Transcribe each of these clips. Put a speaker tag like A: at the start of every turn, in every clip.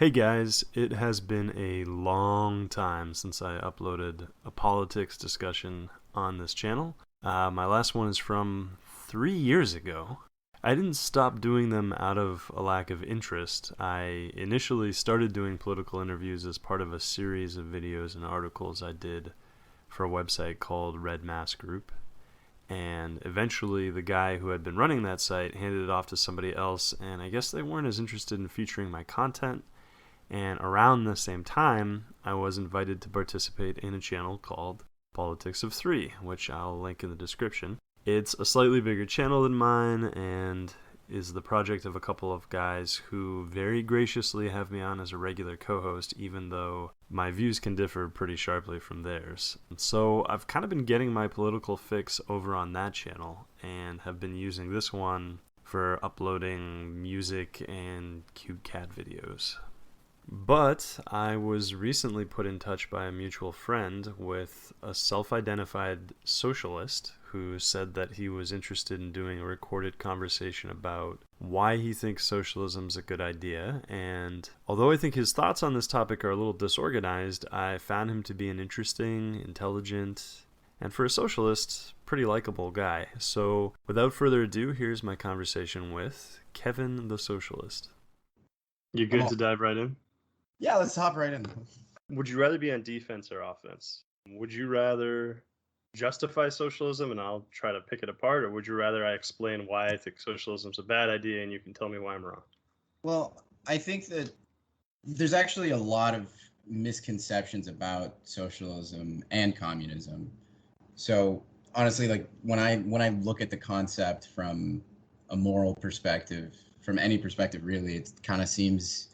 A: Hey guys, it has been a long time since I uploaded a politics discussion on this channel. My last one is from 3 years ago. I didn't stop doing them out of a lack of interest. I initially started doing political interviews as part of a series of videos and articles I did for a website called Red Mass Group. And eventually the guy who had been running that site handed it off to somebody else, and I guess they weren't as interested in featuring my content. And around the same time, I was invited to participate in a channel called Politics of Three, which I'll link in the description. It's a slightly bigger channel than mine and is the project of a couple of guys who very graciously have me on as a regular co-host, even though my views can differ pretty sharply from theirs. So I've kind of been getting my political fix over on that channel and have been using this one for uploading music and cute cat videos. But I was recently put in touch by a mutual friend with a self-identified socialist who said that he was interested in doing a recorded conversation about why he thinks socialism's a good idea. And although I think his thoughts on this topic are a little disorganized, I found him to be an interesting, intelligent, and for a socialist, pretty likable guy. So without further ado, here's my conversation with Kevin the Socialist. You good to dive right in?
B: Yeah, let's hop right in.
A: Would you rather be on defense or offense? Would you rather justify socialism and I'll try to pick it apart, or would you rather I explain why I think socialism's a bad idea and you can tell me why I'm wrong?
B: Well, I think that there's actually a lot of misconceptions about socialism and communism. So honestly, like when I look at the concept from a moral perspective, from any perspective really, it kind of seems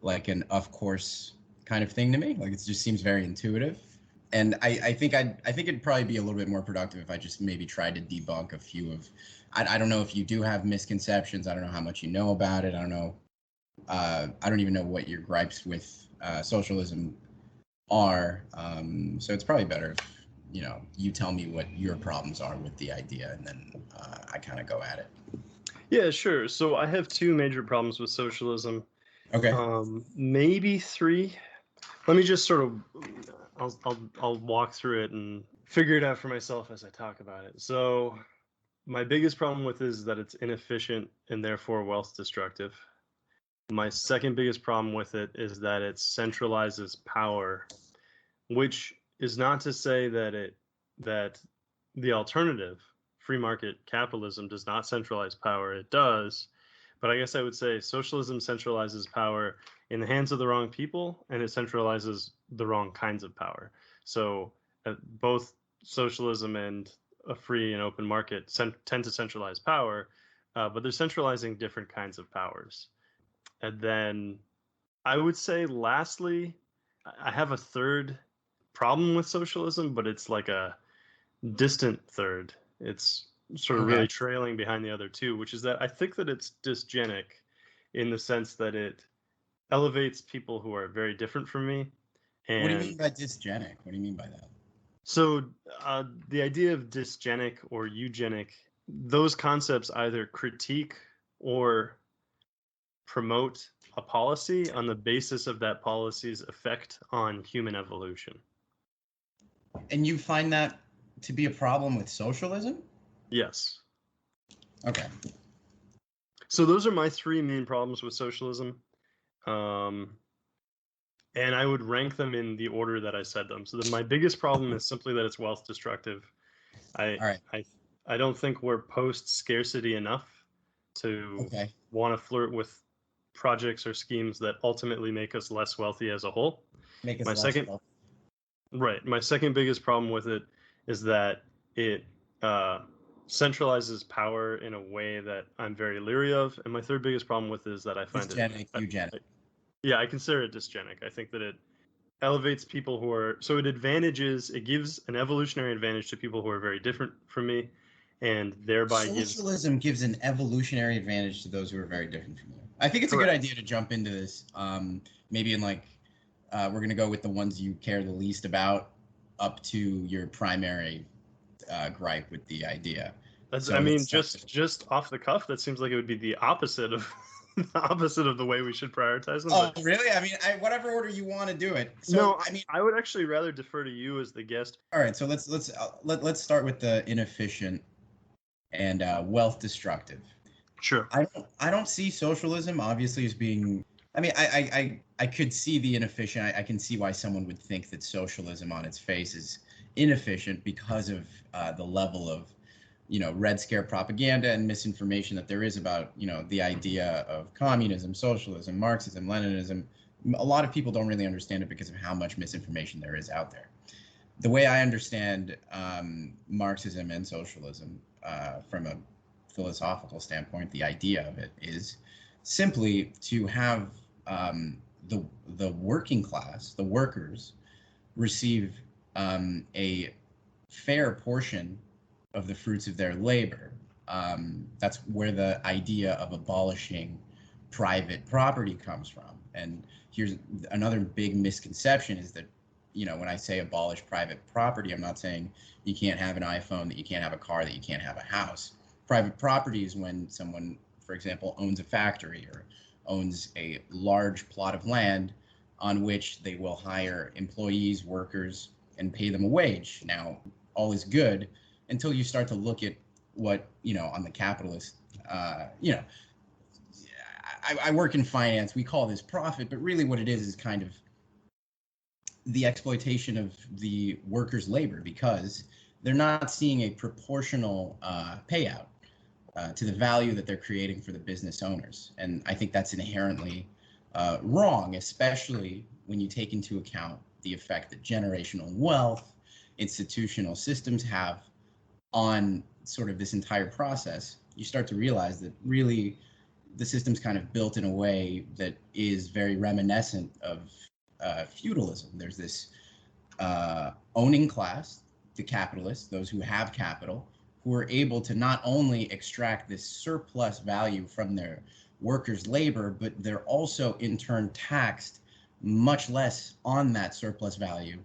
B: like an of course kind of thing to me. Like it just seems very intuitive. And I think it'd probably be a little bit more productive if I just maybe tried to debunk a few of. I don't know if you do have misconceptions. I don't know how much you know about it. I don't know. I don't even know what your gripes with socialism are. So it's probably better if you tell me what your problems are with the idea, and then I kind of go at it.
A: Yeah, sure. So I have two major problems with socialism.
B: Okay.
A: Maybe three. Let me just sort of, I'll walk through it and figure it out for myself as I talk about it. So my biggest problem with it is that it's inefficient and therefore wealth destructive. My second biggest problem with it is that it centralizes power, which is not to say that the alternative, free market capitalism, does not centralize power. It does. But I guess I would say socialism centralizes power in the hands of the wrong people, and it centralizes the wrong kinds of power. So both socialism and a free and open market tend to centralize power, but they're centralizing different kinds of powers. And then I would say, lastly, I have a third problem with socialism, but it's like a distant third. It's sort of really trailing behind the other two, which is that I think that it's dysgenic in the sense that it elevates people who are very different from me. And
B: what do you mean by dysgenic? What do you mean by that?
A: So the idea of dysgenic or eugenic, those concepts either critique or promote a policy on the basis of that policy's effect on human evolution.
B: And you find that to be a problem with socialism?
A: Yes.
B: Okay.
A: So those are my three main problems with socialism. And I would rank them in the order that I said them. So my biggest problem is simply that it's wealth destructive. I don't think we're post scarcity enough to want to flirt with projects or schemes that ultimately make us less wealthy as a whole. My second biggest problem with it is that it centralizes power in a way that I'm very leery of. And my third biggest problem with it is that I find
B: eugenic.
A: Yeah, I consider it dysgenic. I think that it elevates people who are, so it gives an evolutionary advantage to people who are very different from me, and thereby
B: socialism gives an evolutionary advantage to those who are very different from you. I think it's a good idea to jump into this. Maybe in we're going to go with the ones you care the least about up to your primary gripe with the idea.
A: Just off the cuff, that seems like it would be the opposite of the opposite of the way we should prioritize them.
B: Oh,
A: But
B: really? I mean, whatever order you want to do it. So,
A: no,
B: I mean,
A: I would actually rather defer to you as the guest.
B: all right. So let's start with the inefficient and wealth destructive.
A: Sure.
B: I don't see socialism obviously as being. I mean, I could see the inefficient. I can see why someone would think that socialism on its face is inefficient because of the level of, Red Scare propaganda and misinformation that there is about, the idea of communism, socialism, Marxism, Leninism. A lot of people don't really understand it because of how much misinformation there is out there. The way I understand Marxism and socialism from a philosophical standpoint, the idea of it is simply to have the working class, the workers, receive a fair portion of the fruits of their labor. That's where the idea of abolishing private property comes from. And here's another big misconception is that, when I say abolish private property, I'm not saying you can't have an iPhone, that you can't have a car, that you can't have a house. Private property is when someone, for example, owns a factory or owns a large plot of land on which they will hire employees, workers, and pay them a wage. Now, all is good until you start to look at what, on the capitalist, I work in finance. We call this profit, but really what it is kind of the exploitation of the workers' labor because they're not seeing a proportional payout to the value that they're creating for the business owners. And I think that's inherently wrong, especially when you take into account the effect that generational wealth, institutional systems have on sort of this entire process. You start to realize that really the system's kind of built in a way that is very reminiscent of feudalism. There's this owning class, the capitalists, those who have capital, who are able to not only extract this surplus value from their workers' labor, but they're also in turn taxed much less on that surplus value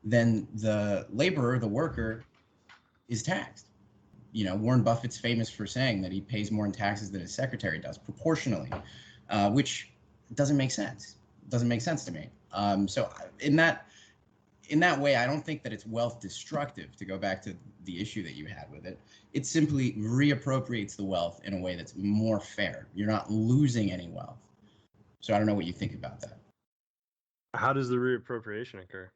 B: than the laborer, the worker, is taxed. Warren Buffett's famous for saying that he pays more in taxes than his secretary does, proportionally, which doesn't make sense. Doesn't make sense to me. So in that way, I don't think that it's wealth destructive, to go back to the issue that you had with it. It simply reappropriates the wealth in a way that's more fair. You're not losing any wealth. So I don't know what you think about that.
A: How does the reappropriation occur?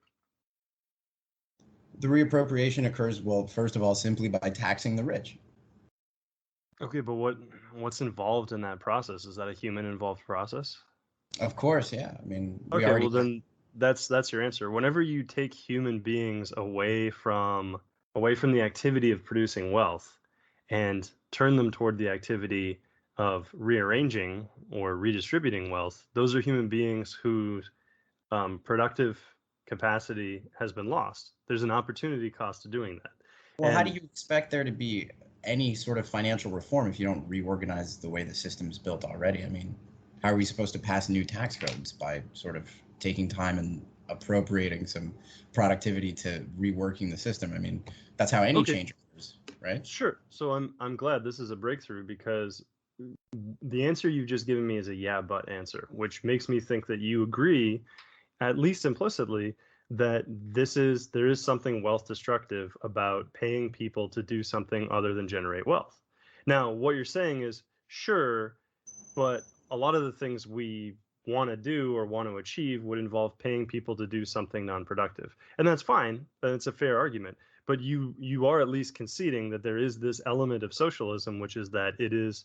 B: The reappropriation occurs, well, first of all, simply by taxing the rich.
A: Okay, but what's involved in that process? Is that a human involved process?
B: Of course, yeah. I mean,
A: Okay, well then that's your answer. Whenever you take human beings away from the activity of producing wealth and turn them toward the activity of rearranging or redistributing wealth, those are human beings whose productive capacity has been lost. There's an opportunity cost to doing that.
B: Well, how do you expect there to be any sort of financial reform if you don't reorganize the way the system is built already? I mean, how are we supposed to pass new tax codes by sort of taking time and appropriating some productivity to reworking the system? I mean, that's how any change occurs, right?
A: Sure. So I'm glad this is a breakthrough because the answer you've just given me is a yeah, but answer, which makes me think that you agree, at least implicitly, that there is something wealth destructive about paying people to do something other than generate wealth. Now, what you're saying is, sure, but a lot of the things we want to do or want to achieve would involve paying people to do something non-productive. And that's fine. That's a fair argument. But you are at least conceding that there is this element of socialism, which is that it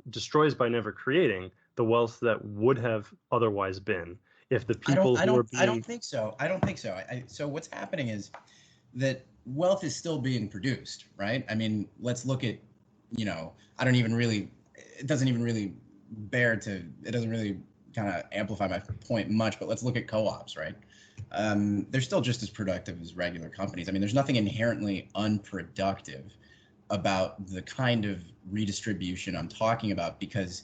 A: destroys by never creating the wealth that would have otherwise been if the people
B: I don't think so. I don't think so. So what's happening is that wealth is still being produced, right? I mean, let's look at, it doesn't really kind of amplify my point much, but let's look at co-ops, right? They're still just as productive as regular companies. I mean, there's nothing inherently unproductive about the kind of redistribution I'm talking about because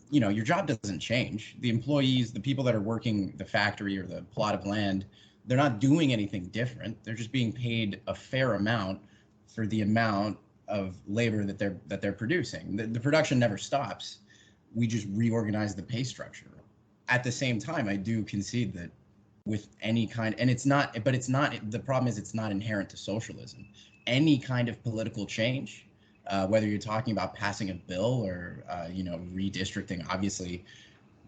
B: your job doesn't change. The employees, the people that are working the factory or the plot of land, they're not doing anything different. They're just being paid a fair amount for the amount of labor that they're producing. The production never stops. we just reorganize the pay structure. At the same time, I do concede that with any kind, and it's not, but it's not, the problem is it's not inherent to socialism. Any kind of political change, whether you're talking about passing a bill or, redistricting, obviously,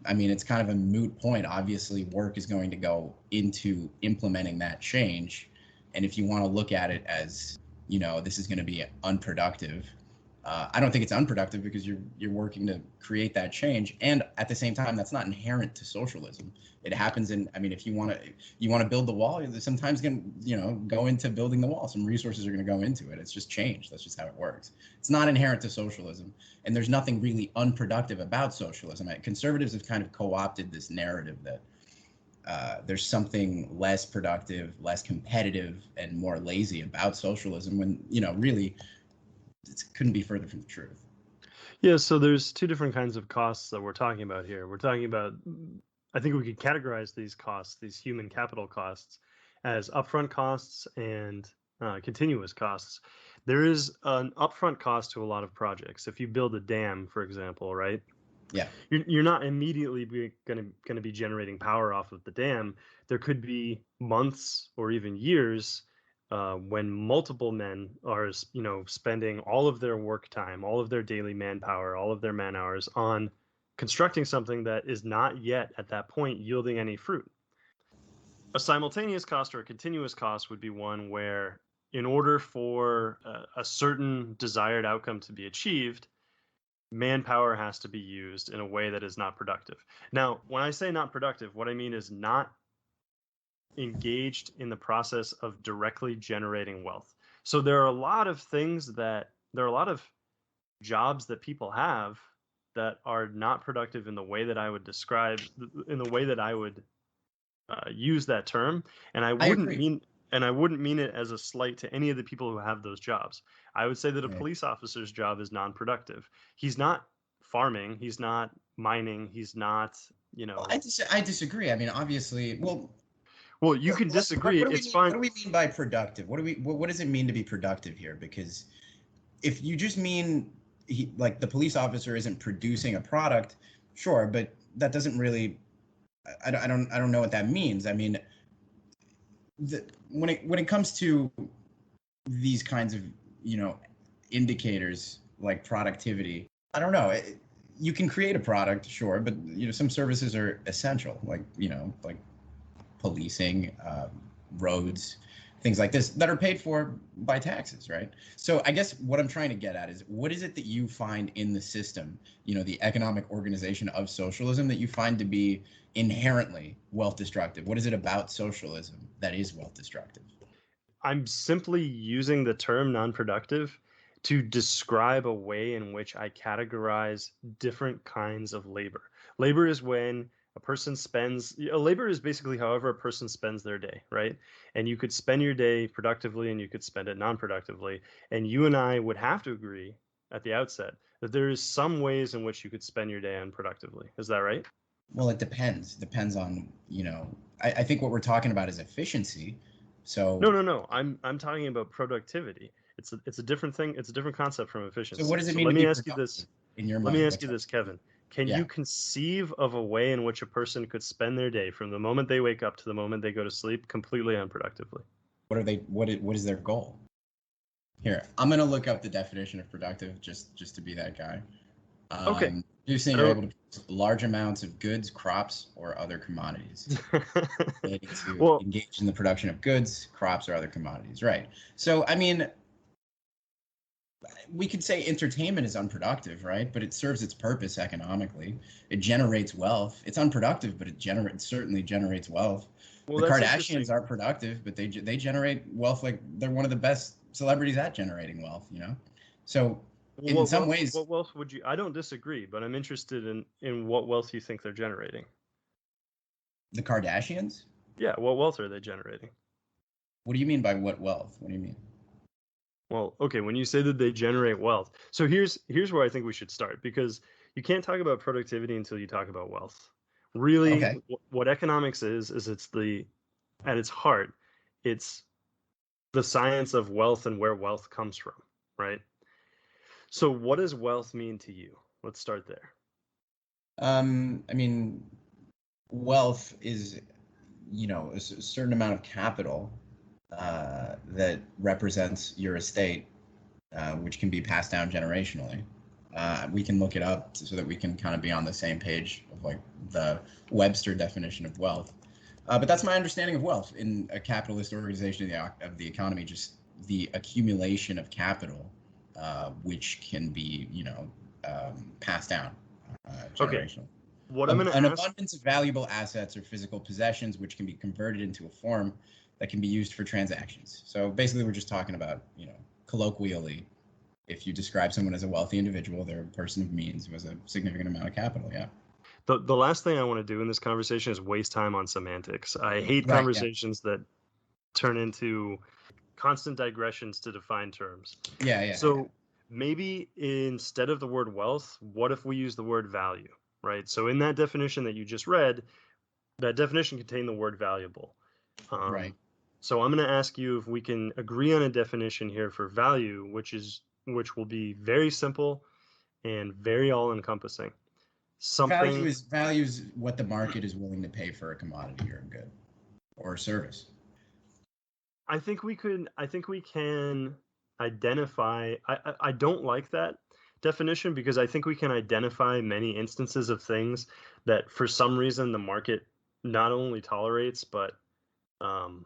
B: I mean, it's kind of a moot point. Obviously, work is going to go into implementing that change. And if you want to look at it as, this is going to be unproductive, I don't think it's unproductive because you're working to create that change, and at the same time, that's not inherent to socialism. It happens in. I mean, if you want to build the wall, sometimes going go into building the wall. Some resources are going to go into it. It's just change. That's just how it works. It's not inherent to socialism, and there's nothing really unproductive about socialism. Conservatives have kind of co-opted this narrative that there's something less productive, less competitive, and more lazy about socialism. When really it couldn't be further from the truth.
A: Yeah, so there's two different kinds of costs that we're talking about here. We're talking about, I think we could categorize these costs, these human capital costs, as upfront costs and continuous costs. There is an upfront cost to a lot of projects. If you build a dam, for example, right?
B: Yeah.
A: You're not immediately going to be generating power off of the dam. There could be months or even years when multiple men are, spending all of their work time, all of their daily manpower, all of their man hours on constructing something that is not yet at that point yielding any fruit. A simultaneous cost or a continuous cost would be one where, in order for a certain desired outcome to be achieved, manpower has to be used in a way that is not productive. Now, when I say not productive, what I mean is not engaged in the process of directly generating wealth. So there are a lot of jobs that people have that are not productive in the way that I would describe, in the way that I would use that term, and I wouldn't mean it as a slight to any of the people who have those jobs. I would say that a police officer's job is non-productive. He's not farming, he's not mining, he's not,
B: Well, I disagree. I mean, obviously,
A: well, you can disagree. It's fine.
B: What do we mean by productive? What does it mean to be productive here? Because if you just mean like the police officer isn't producing a product, sure, but that doesn't really. I don't know what that means. I mean, when it comes to these kinds of indicators like productivity, I don't know. You can create a product, sure, but some services are essential, like like policing, roads, things like this that are paid for by taxes, right? So I guess what I'm trying to get at is, what is it that you find in the system, the economic organization of socialism, that you find to be inherently wealth destructive? What is it about socialism that is wealth destructive?
A: I'm simply using the term non-productive to describe a way in which I categorize different kinds of labor. Labor is when labor is basically however a person spends their day, right? And you could spend your day productively and you could spend it non-productively. And you and I would have to agree at the outset that there is some ways in which you could spend your day unproductively. Is that right?
B: Well, it depends. Depends on, I think what we're talking about is efficiency. So
A: No. I'm talking about productivity. It's a different thing. It's a different concept from efficiency.
B: what does it
A: So
B: mean
A: let
B: to
A: me
B: be
A: ask you
B: productive
A: this.
B: in your
A: Let me
B: mind?
A: ask you this, Kevin. Can
B: Yeah.
A: you conceive of a way in which a person could spend their day from the moment they wake up to the moment they go to sleep completely unproductively?
B: What is their goal? Here, I'm gonna look up the definition of productive just to be that guy.
A: Okay.
B: Producing, you're able to produce large amounts of goods, crops, or other commodities. Relating to
A: Well,
B: engage in the production of goods, crops, or other commodities. Right. So, I mean, we could say entertainment is unproductive, right? But it serves its purpose economically. It generates wealth. It's unproductive, but it certainly generates wealth. The
A: that's
B: Kardashians
A: interesting.
B: aren't productive, but they generate wealth. Like, they're one of the best celebrities at generating wealth. So in some ways,
A: What wealth would you? I don't disagree, but I'm interested in what wealth you think they're generating.
B: the Kardashians.
A: Yeah, what wealth are they generating?
B: What do you mean by what wealth? What do you mean?
A: Well, okay, when you say that they generate wealth. So here's where I think we should start, because you can't talk about productivity until you talk about wealth. Really,
B: Okay.
A: what economics is at its heart, it's the science of wealth and where wealth comes from, right? So what does wealth mean to you? Let's start there.
B: I mean, wealth is, a certain amount of capital that represents your estate, which can be passed down generationally. We can look it up so that we can kind of be on the same page of like the Webster definition of wealth. But that's my understanding of wealth in a capitalist organization of the economy, just the accumulation of capital, which can be, passed down
A: Okay.
B: generationally.
A: What I'm going to
B: An
A: ask,
B: abundance of valuable assets or physical possessions, which can be converted into a form that can be used for transactions. So basically, we're just talking about, colloquially, if you describe someone as a wealthy individual, they're a person of means who has a significant amount of capital. Yeah.
A: the last thing I want to do in this conversation is waste time on semantics. I hate
B: Right. Yeah.
A: conversations that turn into constant digressions to define terms.
B: Yeah. Yeah.
A: So maybe instead of the word wealth, what if we use the word value, right? So in that definition that you just read, that definition contained the word valuable.
B: Right.
A: So I'm going to ask you if we can agree on a definition here for value, which will be very simple and very all-encompassing.
B: Value
A: Something.
B: is values what the market is willing to pay for a commodity or a good or a service.
A: I think we could. I think we can identify. I don't like that definition because I think we can identify many instances of things that, for some reason, the market not only tolerates but um,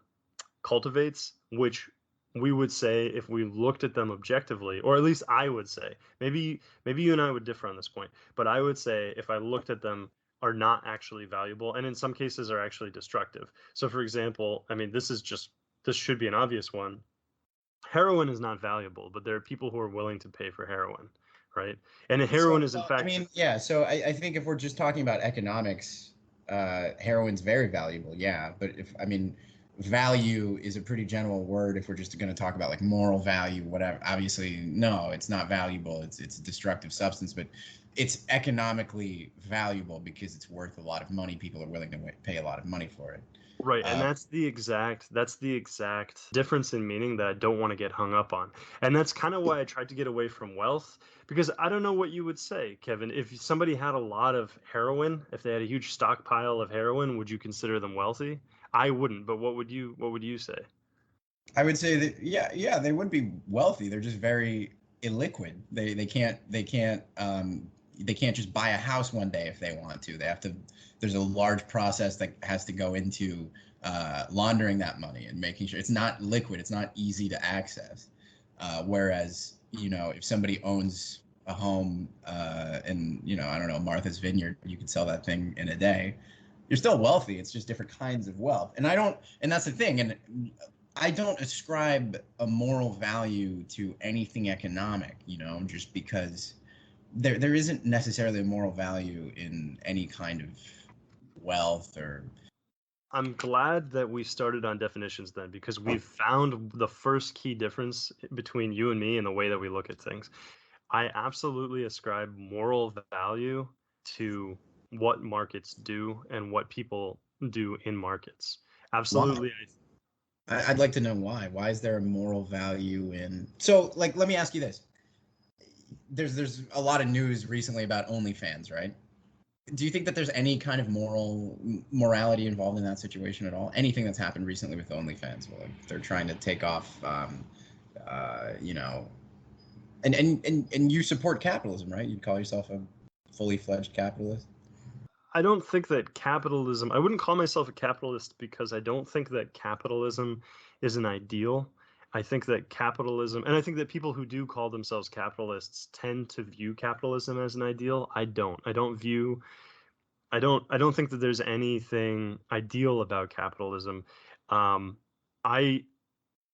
A: cultivates, which we would say if we looked at them objectively, or at least I would say, maybe you and I would differ on this point, but I would say if I looked at them are not actually valuable and in some cases are actually destructive. So for example, I mean this should be an obvious one. Heroin is not valuable, but there are people who are willing to pay for heroin, right? And heroin
B: So,
A: is in
B: well, I
A: fact.
B: mean, yeah. So I think if we're just talking about economics, heroin's very valuable. Yeah, but if I mean, value is a pretty general word. If we're just going to talk about like moral value, whatever. Obviously, no, it's not valuable. It's a destructive substance, but it's economically valuable because it's worth a lot of money. People are willing to pay a lot of money for it.
A: Right, and
B: Uh,
A: that's the exact difference in meaning that I don't want to get hung up on. And that's kind of why I tried to get away from wealth because I don't know what you would say, Kevin. If somebody had a lot of heroin, if they had a huge stockpile of heroin, would you consider them wealthy? I wouldn't, but what would you say?
B: I would say that yeah, they would be wealthy. They're just very illiquid. They can't just buy a house one day if they want to. They have to. There's a large process that has to go into laundering that money and making sure it's not liquid. It's not easy to access. Whereas if somebody owns a home in I don't know, Martha's Vineyard, you could sell that thing in a day. You're still wealthy. It's just different kinds of wealth. And I don't. And that's the thing. And I don't ascribe a moral value to anything economic, just because there isn't necessarily a moral value in any kind of wealth or.
A: I'm glad that we started on definitions then because we've found the first key difference between you and me and the way that we look at things. I absolutely ascribe moral value to what markets do and what people do in markets.
B: Why?
A: Absolutely.
B: I'd like to know why. Why is there a moral value in? So, like, let me ask you this: there's a lot of news recently about OnlyFans, right? Do you think that there's any kind of morality involved in that situation at all? Anything that's happened recently with OnlyFans, well, like they're trying to take off, uh, you know, and you support capitalism, right? You'd call yourself a fully fledged capitalist.
A: I don't think that capitalism, I wouldn't call myself a capitalist because I don't think that capitalism is an ideal. I think that capitalism, and I think that people who do call themselves capitalists tend to view capitalism as an ideal. I don't. I don't think that there's anything ideal about capitalism. Um, I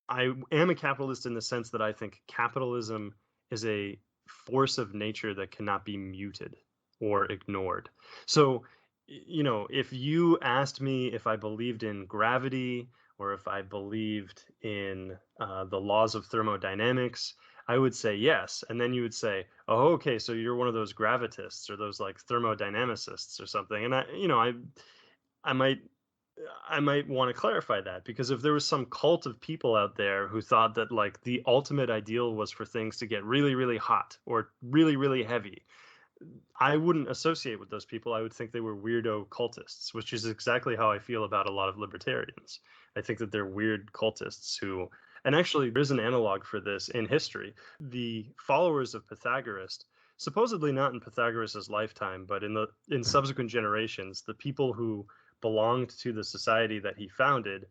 A: I am a capitalist in the sense that I think capitalism is a force of nature that cannot be muted or ignored. So, if you asked me if I believed in gravity or if I believed in the laws of thermodynamics, I would say yes. And then you would say, oh, okay, so you're one of those gravitists or those like thermodynamicists or something. And I might I might want to clarify that because if there was some cult of people out there who thought that like the ultimate ideal was for things to get really, really hot or really, really heavy, I wouldn't associate with those people. I would think they were weirdo cultists, which is exactly how I feel about a lot of libertarians. I think that they're weird cultists who, and actually, there's an analog for this in history. The followers of Pythagoras, supposedly not in Pythagoras' lifetime, but in subsequent generations, the people who belonged to the society that he founded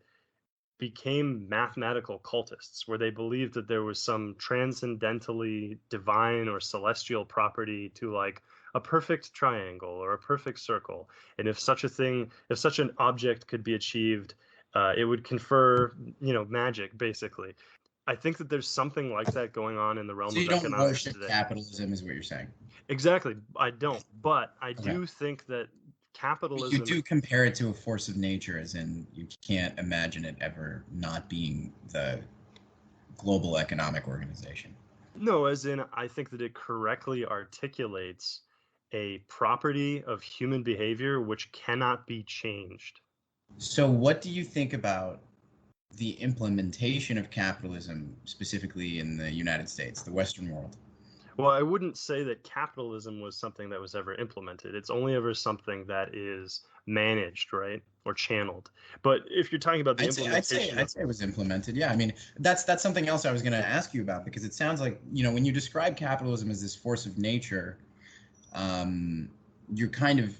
A: became mathematical cultists, where they believed that there was some transcendentally divine or celestial property to like a perfect triangle or a perfect circle. And if such a thing, if such an object could be achieved, it would confer, magic, basically. I think that there's something like that going on in the realm
B: So
A: of
B: you don't
A: economics
B: worship
A: today.
B: capitalism, is what you're saying?
A: Exactly. I don't. But I
B: Okay.
A: do think that
B: But you
A: capitalism.
B: do compare it to a force of nature, as in you can't imagine it ever not being the global economic organization.
A: No, as in, I think that it correctly articulates a property of human behavior which cannot be changed.
B: So, what do you think about the implementation of capitalism, specifically in the United States, the Western world?
A: Well, I wouldn't say that capitalism was something that was ever implemented. It's only ever something that is managed, right? Or channeled. But if you're talking about the implementation
B: I'd
A: of,
B: say it was implemented. Yeah, I mean, that's something else I was going to ask you about, because it sounds like, when you describe capitalism as this force of nature, um, you're kind of,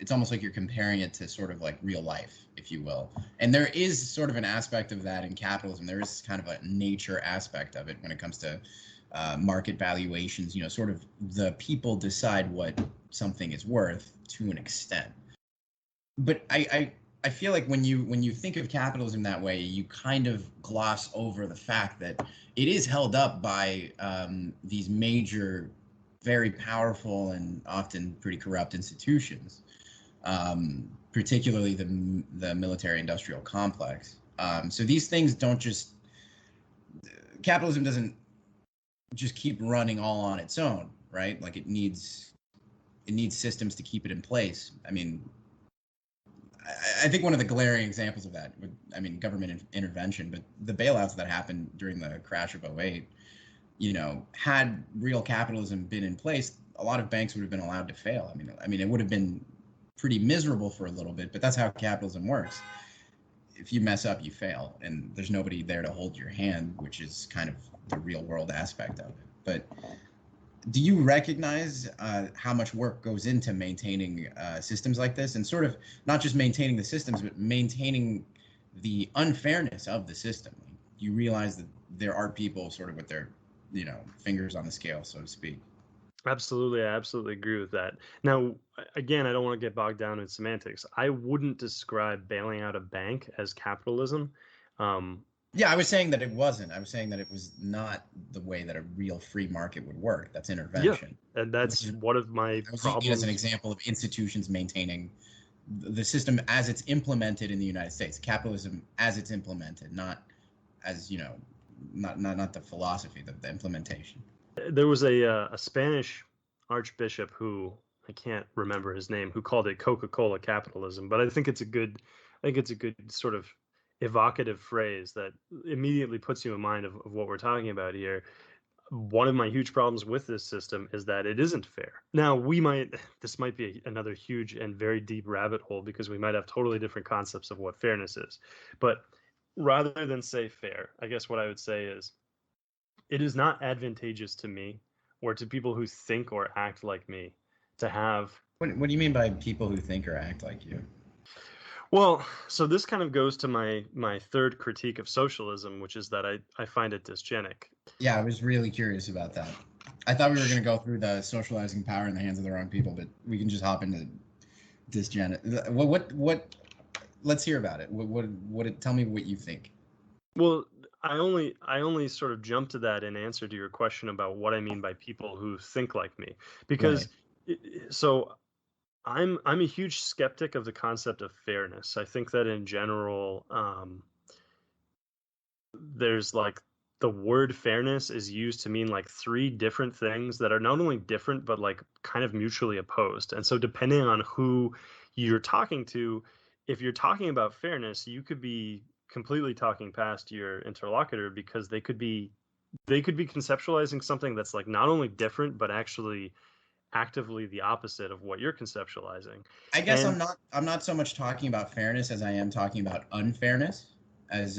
B: it's almost like you're comparing it to sort of like real life, if you will. And there is sort of an aspect of that in capitalism. There is kind of a nature aspect of it when it comes to market valuations. Sort of the people decide what something is worth to an extent. But I feel like when you think of capitalism that way, you kind of gloss over the fact that it is held up by these major, very powerful and often pretty corrupt institutions, particularly the military-industrial complex. So these things don't just capitalism doesn't just keep running all on its own, right? Like it needs systems to keep it in place. I mean, I think one of the glaring examples of that would, government intervention, but the bailouts that happened during the crash of '08, had real capitalism been in place, a lot of banks would have been allowed to fail. It would have been pretty miserable for a little bit, but that's how capitalism works. If you mess up, you fail, and there's nobody there to hold your hand, which is kind of the real world aspect of it. But do you recognize how much work goes into maintaining systems like this, and sort of not just maintaining the systems, but maintaining the unfairness of the system? Like, you realize that there are people sort of with their, fingers on the scale, so to speak.
A: absolutely, I absolutely agree with that. Now, again, I don't want to get bogged down in semantics. I wouldn't describe bailing out a bank as capitalism. Um,
B: Yeah, I was saying that it wasn't. I was saying that it was not the way that a real free market would work. That's
A: yeah,
B: intervention,
A: and
B: which
A: that's
B: is
A: one of my
B: I was using it as an
A: problems.
B: example of institutions maintaining the system as it's implemented in the United States. Capitalism as it's implemented, not as not the philosophy, the implementation.
A: There was a Spanish archbishop who I can't remember his name who called it Coca-Cola capitalism, but I think it's a good sort of evocative phrase that immediately puts you in mind of what we're talking about here. One of my huge problems with this system is that it isn't fair. Now, this might be another huge and very deep rabbit hole because we might have totally different concepts of what fairness is. But rather than say fair, I guess what I would say is it is not advantageous to me or to people who think or act like me to have.
B: What do you mean by people who think or act like you?
A: Well, so this kind of goes to my third critique of socialism, which is that I find it dysgenic.
B: Yeah, I was really curious about that. I thought we were going to go through the socializing power in the hands of the wrong people, but we can just hop into dysgenic. What? Let's hear about it. Tell me what you think.
A: Well, I only sort of jump to that in answer to your question about what I mean by people who think like me,
B: Right.
A: because so I'm a huge skeptic of the concept of fairness. I think that in general, there's like the word fairness is used to mean like three different things that are not only different but like kind of mutually opposed. And so depending on who you're talking to, if you're talking about fairness, you could be completely talking past your interlocutor because they could be conceptualizing something that's like not only different but actually actively the opposite of what you're conceptualizing.
B: I guess
A: And
B: I'm not so much talking about fairness as I am talking about unfairness. As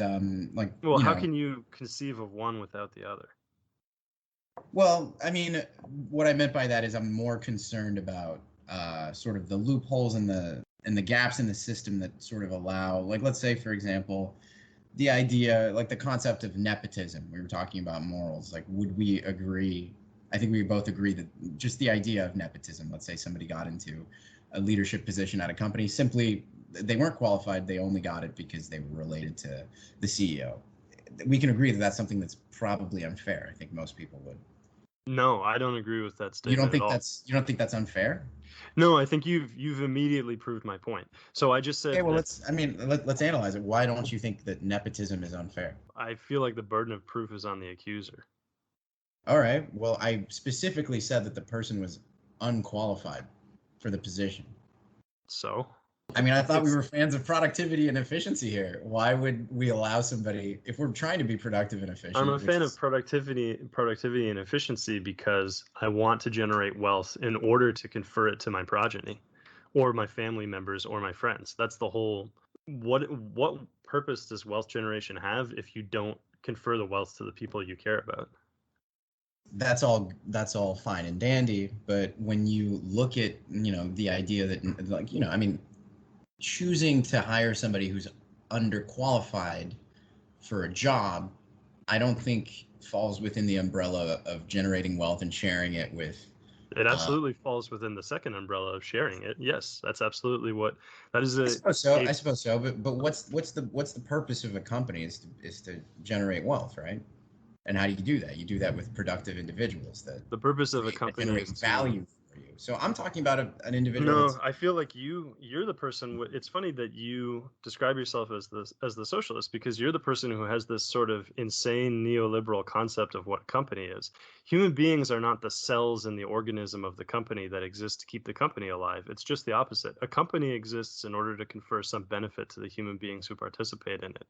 B: like
A: well, how can you conceive of one without the other?
B: well, I mean, what I meant by that is I'm more concerned about sort of the loopholes and the gaps in the system that sort of allow, like, let's say, for example, the idea, like the concept of nepotism. We were talking about morals. Like, would we agree? I think we both agree that just the idea of nepotism. Let's say somebody got into a leadership position at a company, simply they weren't qualified. They only got it because they were related to the CEO. We can agree that that's something that's probably unfair. I think most people would.
A: No, I don't agree with that statement at all.
B: You don't think that's unfair?
A: No, I think you've immediately proved my point. So I just
B: Okay,
A: said
B: well
A: that
B: let's analyze it. Why don't you think that nepotism is unfair?
A: I feel like the burden of proof is on the accuser.
B: All right. Well, I specifically said that the person was unqualified for the position.
A: So
B: I mean, I thought we
A: it's
B: were fans of productivity and efficiency here. Why would we allow somebody, if we're trying to be productive and
A: I'm
B: efficient,
A: a
B: which
A: fan of
B: is
A: productivity and efficiency because I want to generate wealth in order to confer it to my progeny or my family members or my friends. That's the whole what purpose does wealth generation have if you don't confer the wealth to the people you care about?
B: that's all fine and dandy, but when you look at, the idea that, like, I mean, choosing to hire somebody who's underqualified for a job, I don't think falls within the umbrella of generating wealth and sharing it with.
A: It
B: Uh,
A: absolutely falls within the second umbrella of sharing it. Yes, that's absolutely what that is
B: I suppose so. I
A: a
B: suppose so. But what's the purpose of a company is to generate wealth, right? And how do you do that? You do that with productive individuals that
A: the purpose of a
B: create that
A: company
B: generate
A: is to
B: value for you. So I'm talking about an individual
A: No,
B: that's
A: I feel like you're the person. It's funny that you describe yourself as the socialist because you're the person who has this sort of insane neoliberal concept of what company is. Human beings are not the cells in the organism of the company that exist to keep the company alive. It's just the opposite. A company exists in order to confer some benefit to the human beings who participate in it.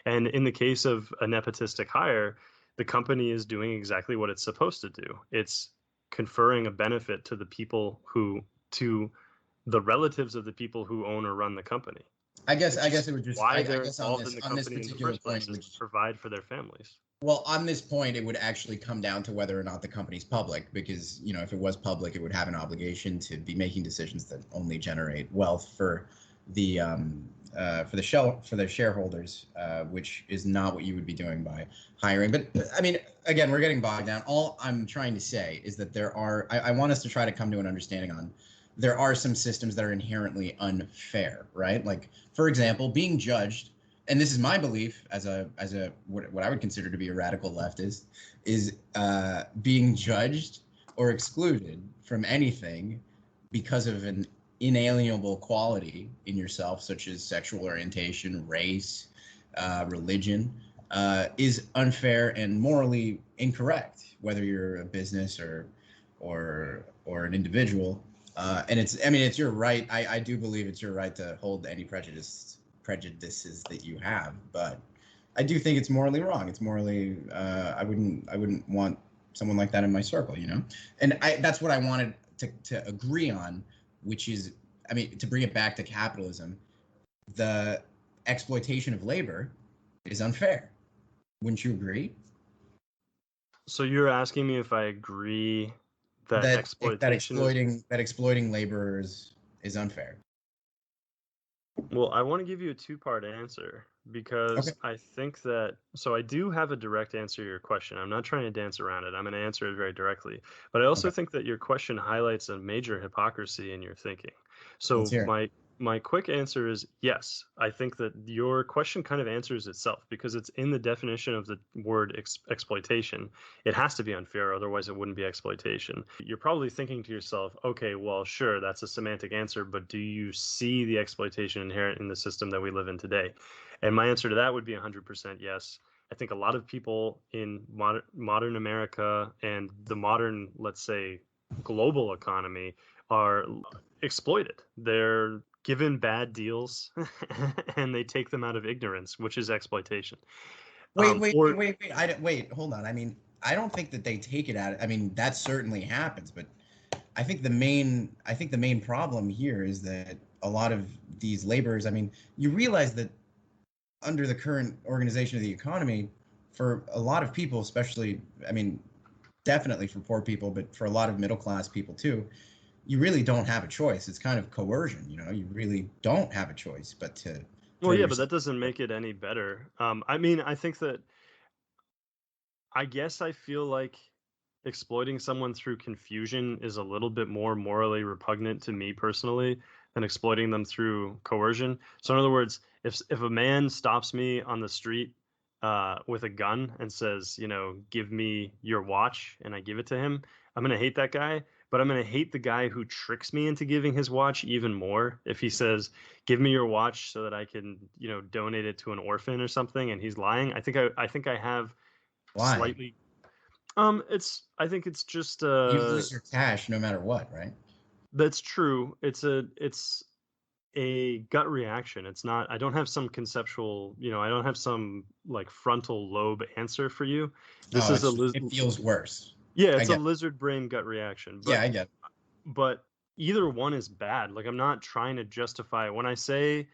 A: And in the case of a nepotistic hire, the company is doing exactly what it's supposed to do. It's conferring a benefit to the people who to the relatives of the people who own or run the company, which
B: I
A: is
B: guess it would just
A: why
B: I
A: they're
B: guess
A: involved in the
B: on this
A: company in the
B: particular
A: first
B: point
A: place,
B: it
A: is
B: would
A: to provide for their families.
B: well, on this point it would actually come down to whether or not the company's public, because if it was public it would have an obligation to be making decisions that only generate wealth the for the shareholders, which is not what you would be doing by hiring. But I mean, again, we're getting bogged down. All I'm trying to say is that I want us to try to come to an understanding on there are some systems that are inherently unfair, right? Like, for example, being judged, and this is my belief as a what I would consider to be a radical leftist, is being judged or excluded from anything because of an inalienable quality in yourself, such as sexual orientation, race, religion, is unfair and morally incorrect, whether you're a business or an individual. And I mean, it's your right. I do believe it's your right to hold any prejudices that you have, but I do think it's morally wrong. It's morally. I wouldn't want someone like that in my circle, And that's what I wanted to agree on, which is, I mean, to bring it back to capitalism, the exploitation of labor is unfair. Wouldn't you agree?
A: So you're asking me if I agree that exploitation is
B: That exploiting laborers is unfair.
A: well, I want to give you a two-part answer
B: Okay.
A: because I think that so I do have a direct answer to your question. I'm not trying to dance around it. I'm going to answer it very directly. But I also
B: Okay.
A: think that your question highlights a major hypocrisy in your thinking.
B: Let's
A: So
B: hear it.
A: my quick answer is yes. I think that your question kind of answers itself because it's in the definition of the word exploitation. It has to be unfair, otherwise it wouldn't be exploitation. You're probably thinking to yourself, okay, well, sure, that's a semantic answer, but do you see the exploitation inherent in the system that we live in today? And my answer to that would be 100% yes. I think a lot of people in modern America and the modern, let's say, global economy are exploited. They're given bad deals and they take them out of ignorance, which is exploitation. Or
B: Wait. Wait, hold on. I mean, I don't think that they take it out. I mean, that certainly happens, but I think the main problem here is that a lot of these laborers, I mean, you realize that under the current organization of the economy, for a lot of people, especially, I mean, definitely for poor people, but for a lot of middle class people too, you really don't have a choice. It's kind of coercion, you know. You really don't have a choice but to
A: Well,
B: throw
A: yeah, but
B: yourself.
A: that doesn't make it any better. I mean, I think that I guess I feel like exploiting someone through confusion is a little bit more morally repugnant to me personally than exploiting them through coercion. So, in other words, if a man stops me on the street with a gun and says, you know, give me your watch, and I give it to him, I'm gonna hate that guy. But I'm gonna hate the guy who tricks me into giving his watch even more. If he says, "Give me your watch so that I can, you know, donate it to an orphan or something," and he's lying, I think I have
B: Why?
A: slightly it's I think it's just
B: You lose your cash no matter what, right?
A: that's true. It's a gut reaction. It's not I don't have some conceptual, you know, I don't have some like frontal lobe answer for you. This
B: Oh,
A: is a
B: it feels worse.
A: yeah,
B: I
A: it's a
B: get.
A: lizard brain gut reaction.
B: Yeah, I get.
A: But either one is bad. Like I'm not trying to justify when I say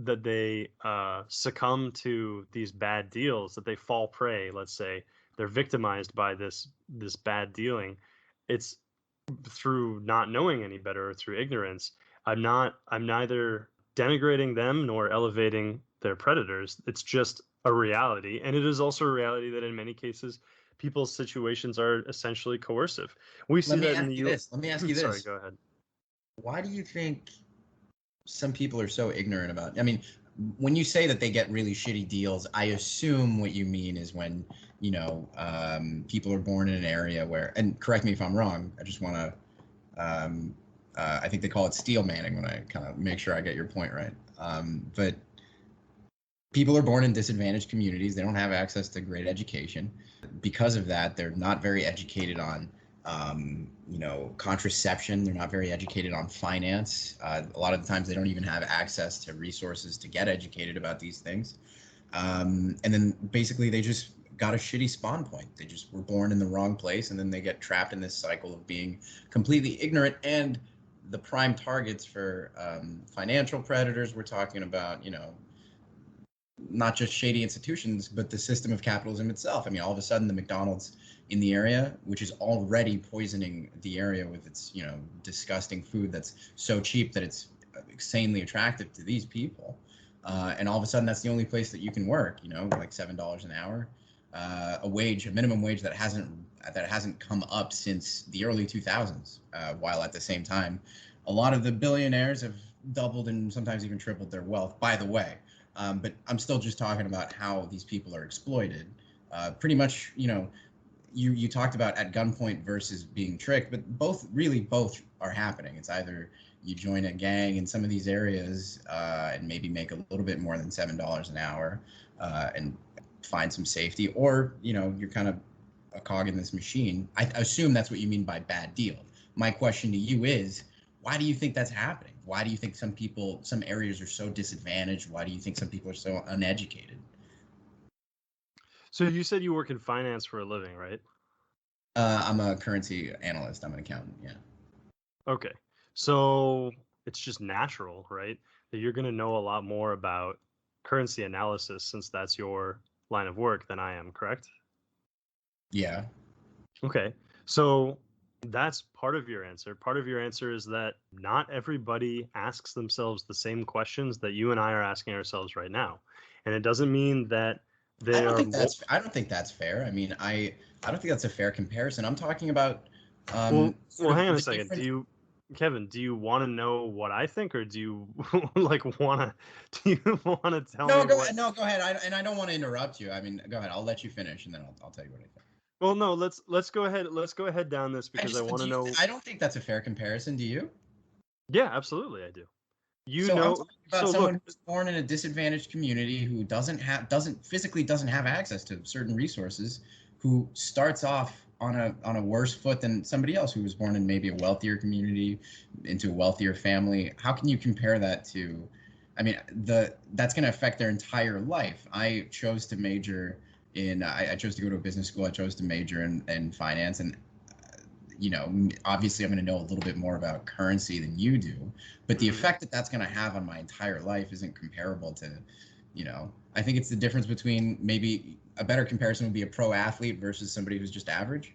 A: that they succumb to these bad deals, that they fall prey, let's say, they're victimized by this bad dealing. It's through not knowing any better or through ignorance. I'm neither denigrating them nor elevating their predators. It's just a reality. And it is also a reality that in many cases people's situations are essentially coercive. We
B: Let
A: see
B: me
A: that in
B: ask
A: the
B: you this. Let me ask you
A: sorry,
B: this.
A: go ahead.
B: Why do you think some people are so ignorant about? I mean, when you say that they get really shitty deals, I assume what you mean is when, you know, people are born in an area where, and correct me if I'm wrong. I just want to. I think they call it steel manning when I kind of make sure I get your point right. But people are born in disadvantaged communities. They don't have access to great education. Because of that, they're not very educated on, you know, contraception. They're not very educated on finance. A lot of the times, they don't even have access to resources to get educated about these things. And then basically, they just got a shitty spawn point. They just were born in the wrong place, and then they get trapped in this cycle of being completely ignorant and the prime targets for financial predators. We're talking about, you know, not just shady institutions, but the system of capitalism itself. I mean, all of a sudden, the McDonald's in the area, which is already poisoning the area with its, you know, disgusting food that's so cheap that it's insanely attractive to these people. And all of a sudden, that's the only place that you can work. You know, like $7 an hour, a minimum wage that hasn't come up since the early 2000s. While at the same time, a lot of the billionaires have doubled and sometimes even tripled their wealth. By the way, but I'm still just talking about how these people are exploited. Pretty much, you know, you talked about at gunpoint versus being tricked, but both are happening. It's either you join a gang in some of these areas and maybe make a little bit more than $7 an hour and find some safety, or you know, you're kind of a cog in this machine. I assume that's what you mean by bad deal. My question to you is, why do you think that's happening? Why do you think some areas are so disadvantaged? Why do you think some people are so uneducated?
A: So you said you work in finance for a living, right?
B: I'm a currency analyst. I'm an accountant. Yeah.
A: Okay. So it's just natural, right? That you're going to know a lot more about currency analysis since that's your line of work than I am, correct?
B: Yeah.
A: Okay. So that's part of your answer. Part of your answer is that not everybody asks themselves the same questions that you and I are asking ourselves right now. And it doesn't mean that they are more.
B: I don't think that's fair. I mean, I don't think that's a fair comparison. I'm talking about
A: Well,
B: sort
A: hang
B: of
A: on a
B: the
A: second.
B: different.
A: Kevin, do you want to know what I think, or do you like want to? Do you want to tell
B: No,
A: me
B: go
A: what?
B: ahead. No, go ahead. And I don't want to interrupt you. I mean, go ahead. I'll let you finish, and then I'll tell you what I think.
A: Well, no. Let's go ahead. Let's go ahead down this
B: I
A: because I
B: just
A: want to
B: do you.
A: know.
B: I don't think that's a fair comparison. Do you?
A: Yeah, absolutely, I do. You
B: So I'm
A: know.
B: talking about
A: So
B: someone
A: look.
B: who's born in a disadvantaged community who doesn't have access to certain resources, who starts off on a worse foot than somebody else who was born in maybe a wealthier community, into a wealthier family. How can you compare that to? I mean, that's going to affect their entire life. I chose to major in. I chose to go to a business school. I chose to major in finance, and obviously I'm going to know a little bit more about currency than you do, but the effect that that's going to have on my entire life isn't comparable to, I think it's the difference between, maybe a better comparison would be a pro athlete versus somebody who's just average.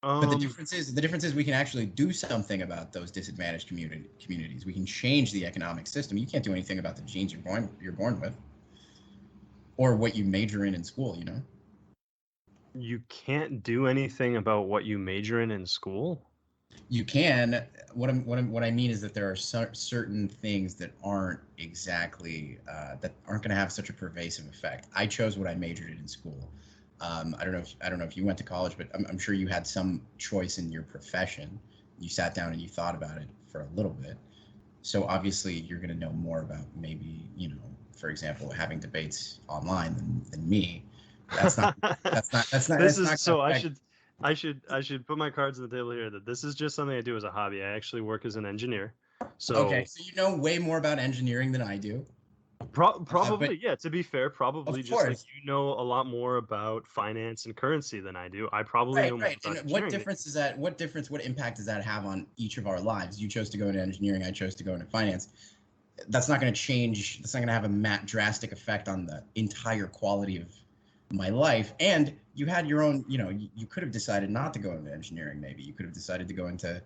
B: But the difference is we can actually do something about those disadvantaged communities. We can change the economic system. You can't do anything about the genes you're born with, or what you major in school.
A: You can't do anything about what you major in school?
B: You can. What I mean is that there are certain things that aren't exactly that aren't going to have such a pervasive effect. I chose what I majored in school. I don't know if you went to college, but I'm sure you had some choice in your profession. You sat down and you thought about it for a little bit. So obviously you're going to know more about, maybe, for example, having debates online than me. That's not that's not that's not
A: This
B: that's
A: is
B: not going
A: so
B: to affect.
A: I should put my cards on the table here that this is just something I do as a hobby. I actually work as an engineer.
B: Okay,
A: So
B: so you know way more about engineering than I do. But
A: probably, yeah, to be fair,
B: of
A: probably just like
B: course.
A: you know a lot more about finance and currency than I do. I probably
B: Right,
A: know more
B: right.
A: about
B: And what
A: engineering than
B: difference does that? What impact does that have on each of our lives? You chose to go into engineering. I chose to go into finance. That's not going to change. That's not going to have a drastic effect on the entire quality of my life. And you had your own. You could have decided not to go into engineering. Maybe you could have decided to go into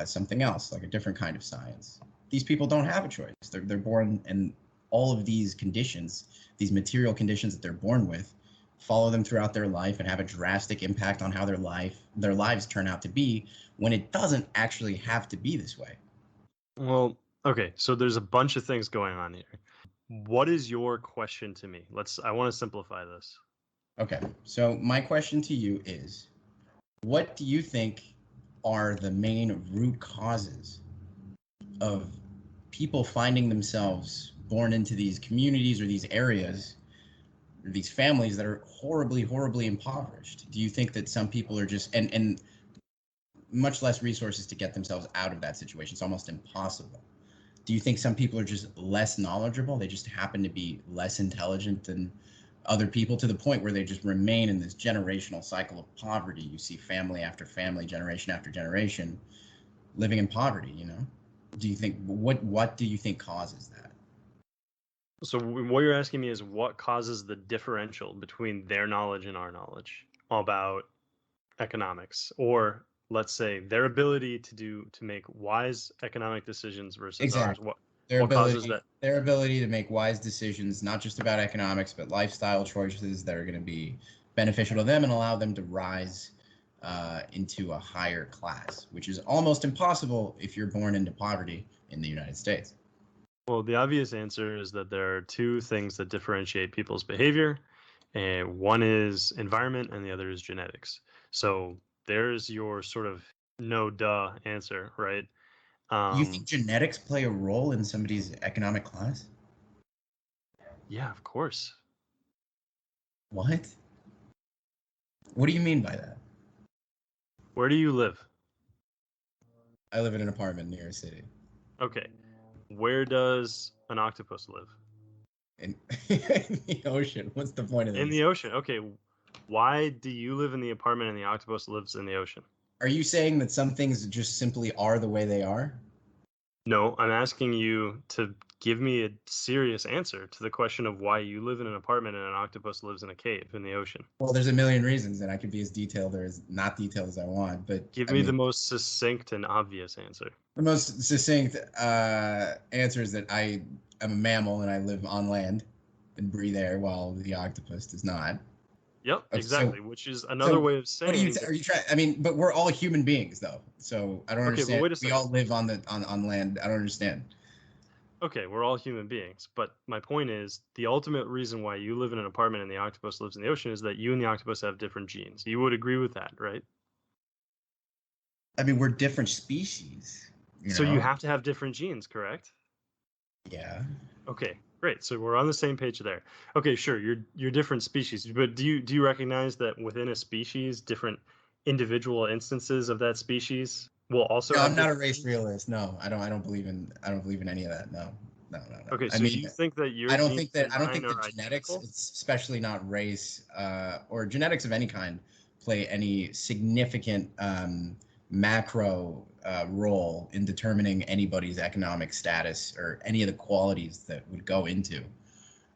B: something else, like a different kind of science. These people don't have a choice. They're born, and all of these conditions, these material conditions that they're born with, follow them throughout their life and have a drastic impact on how their lives turn out to be, when it doesn't actually have to be this way.
A: Well, okay, so there's a bunch of things going on here. What is your question to me? I want to simplify this.
B: Okay, so my question to you is, what do you think are the main root causes of people finding themselves born into these communities or these areas, or these families that are horribly, horribly impoverished? Do you think that some people are just, and much less resources to get themselves out of that situation? It's almost impossible. Do you think some people are just less knowledgeable? They just happen to be less intelligent than other people, to the point where they just remain in this generational cycle of poverty? You see family after family, generation after generation, living in poverty. Do you think, what do you think causes that?
A: So what you're asking me is what causes the differential between their knowledge and our knowledge about economics, or let's say their ability to make wise economic decisions versus ours.
B: Exactly.
A: What
B: Their
A: what causes
B: ability
A: that?
B: their ability to make wise decisions, not just about economics, but lifestyle choices that are going to be beneficial to them and allow them to rise into a higher class, which is almost impossible if you're born into poverty in the United States.
A: Well, the obvious answer is that there are two things that differentiate people's behavior. And one is environment and the other is genetics. So there's your sort of no duh answer, right?
B: You think genetics play a role in somebody's economic class?
A: Yeah, of course.
B: What? What do you mean by that?
A: Where do you live?
B: I live in an apartment near a city.
A: Okay. Where does an octopus live?
B: In, in the ocean. What's the point of
A: In
B: this?
A: the ocean. Okay. Why do you live in the apartment and the octopus lives in the ocean?
B: Are you saying that some things just simply are the way they are?
A: No, I'm asking you to give me a serious answer to the question of why you live in an apartment and an octopus lives in a cave in the ocean.
B: Well, there's a million reasons, and I could be as detailed or as not detailed as I want. But
A: Give
B: I
A: me the
B: mean,
A: most succinct and obvious answer.
B: the most succinct answer is that I am a mammal and I live on land and breathe air, while the octopus does not.
A: Yep,
B: Okay, so
A: exactly, which is another
B: so
A: way of
B: what
A: saying that.
B: are you trying? I mean, but we're all human beings, though. So I don't
A: Okay, but
B: understand.
A: wait a
B: We
A: second.
B: all live on land. I don't understand.
A: Okay, we're all human beings, but my point is the ultimate reason why you live in an apartment and the octopus lives in the ocean is that you and the octopus have different genes. You would agree with that, right?
B: I mean, we're different species, you
A: So you
B: know?
A: have to have different genes, correct?
B: Yeah.
A: Okay, great. So we're on the same page there. Okay, sure, you're different species, but do you recognize that within a species, different individual instances of that species will also
B: No,
A: have
B: I'm not a
A: different
B: race
A: genes?
B: realist. No, I don't believe in any of that. No, no, no, no.
A: Okay,
B: I
A: so
B: mean,
A: you think that
B: I
A: your
B: don't
A: genes
B: think
A: and
B: that I don't
A: mine
B: think
A: are
B: that genetics,
A: identical?
B: it's especially not race or genetics of any kind, play any significant macro role in determining anybody's economic status or any of the qualities that would go into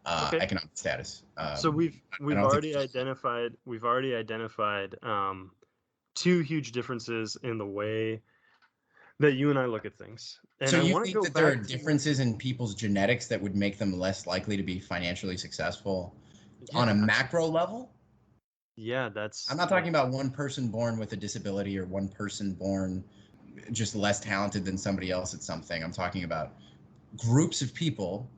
A: Okay.
B: economic status.
A: So we've
B: I
A: we've
B: don't think
A: already identified two huge differences in the way that you and I look at things. And
B: so.
A: I
B: You
A: want to
B: think
A: go
B: that there are
A: back to
B: differences in people's genetics that would make them less likely to be financially successful on
A: yeah,
B: a macro
A: absolutely.
B: level?
A: Yeah,
B: I'm
A: that's
B: not talking
A: like
B: about one person born with a disability or one person born just less talented than somebody else at something. I'm talking about groups of people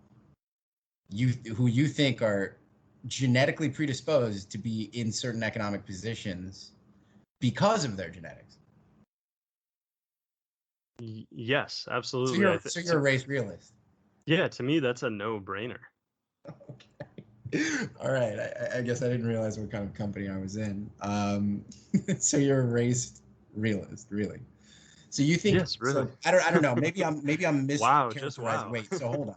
B: who you think are genetically predisposed to be in certain economic positions because of their genetics.
A: yes,
B: So
A: absolutely.
B: you're a race realist.
A: Yeah, to me that's a no-brainer.
B: Okay. All right. I guess I didn't realize what kind of company I was in. So you're a race realist, really. So you think
A: Yes, really.
B: so? I don't know. Maybe I'm
A: Wow, just
B: mischaracterizing.
A: wow.
B: Wait. So hold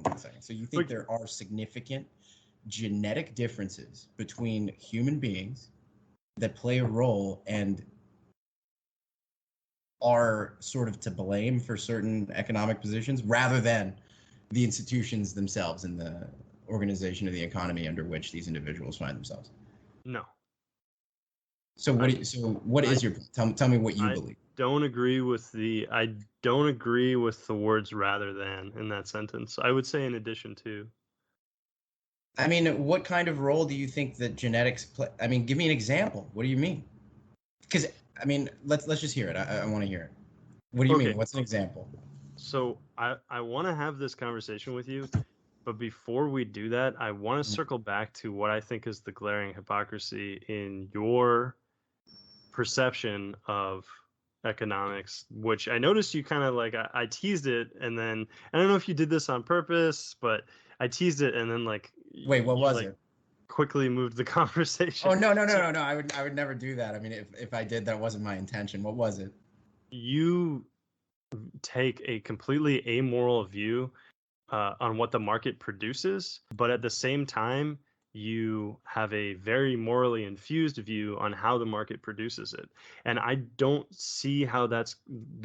B: on a second. So you think
A: Like,
B: there are significant genetic differences between human beings that play a role and are sort of to blame for certain economic positions rather than the institutions themselves and the organization of the economy under which these individuals find themselves.
A: no.
B: So
A: I
B: what
A: I
B: is your tell me what you
A: I
B: believe?
A: I don't agree with the words rather than in that sentence. I would say in addition to.
B: I mean, what kind of role do you think that genetics play? I mean, give me an example. What do you mean? Because I mean, let's just hear it. I want to hear it. What do you mean?
A: Okay,
B: What's an example?
A: so I want to have this conversation with you, but before we do that, I want to circle back to what I think is the glaring hypocrisy in your perception of economics, which I noticed you kind of like I teased it, and then I don't know if you did this on purpose, but I teased it and then like
B: Wait, what
A: you
B: was
A: like
B: it?
A: quickly moved the
B: Oh,
A: conversation.
B: no, no, no,
A: So
B: no, no. I would never do that. I mean, if I did, that wasn't my intention. What was it?
A: you take a completely amoral view on what the market produces, but at the same time, you have a very morally infused view on how the market produces it. And I don't see how that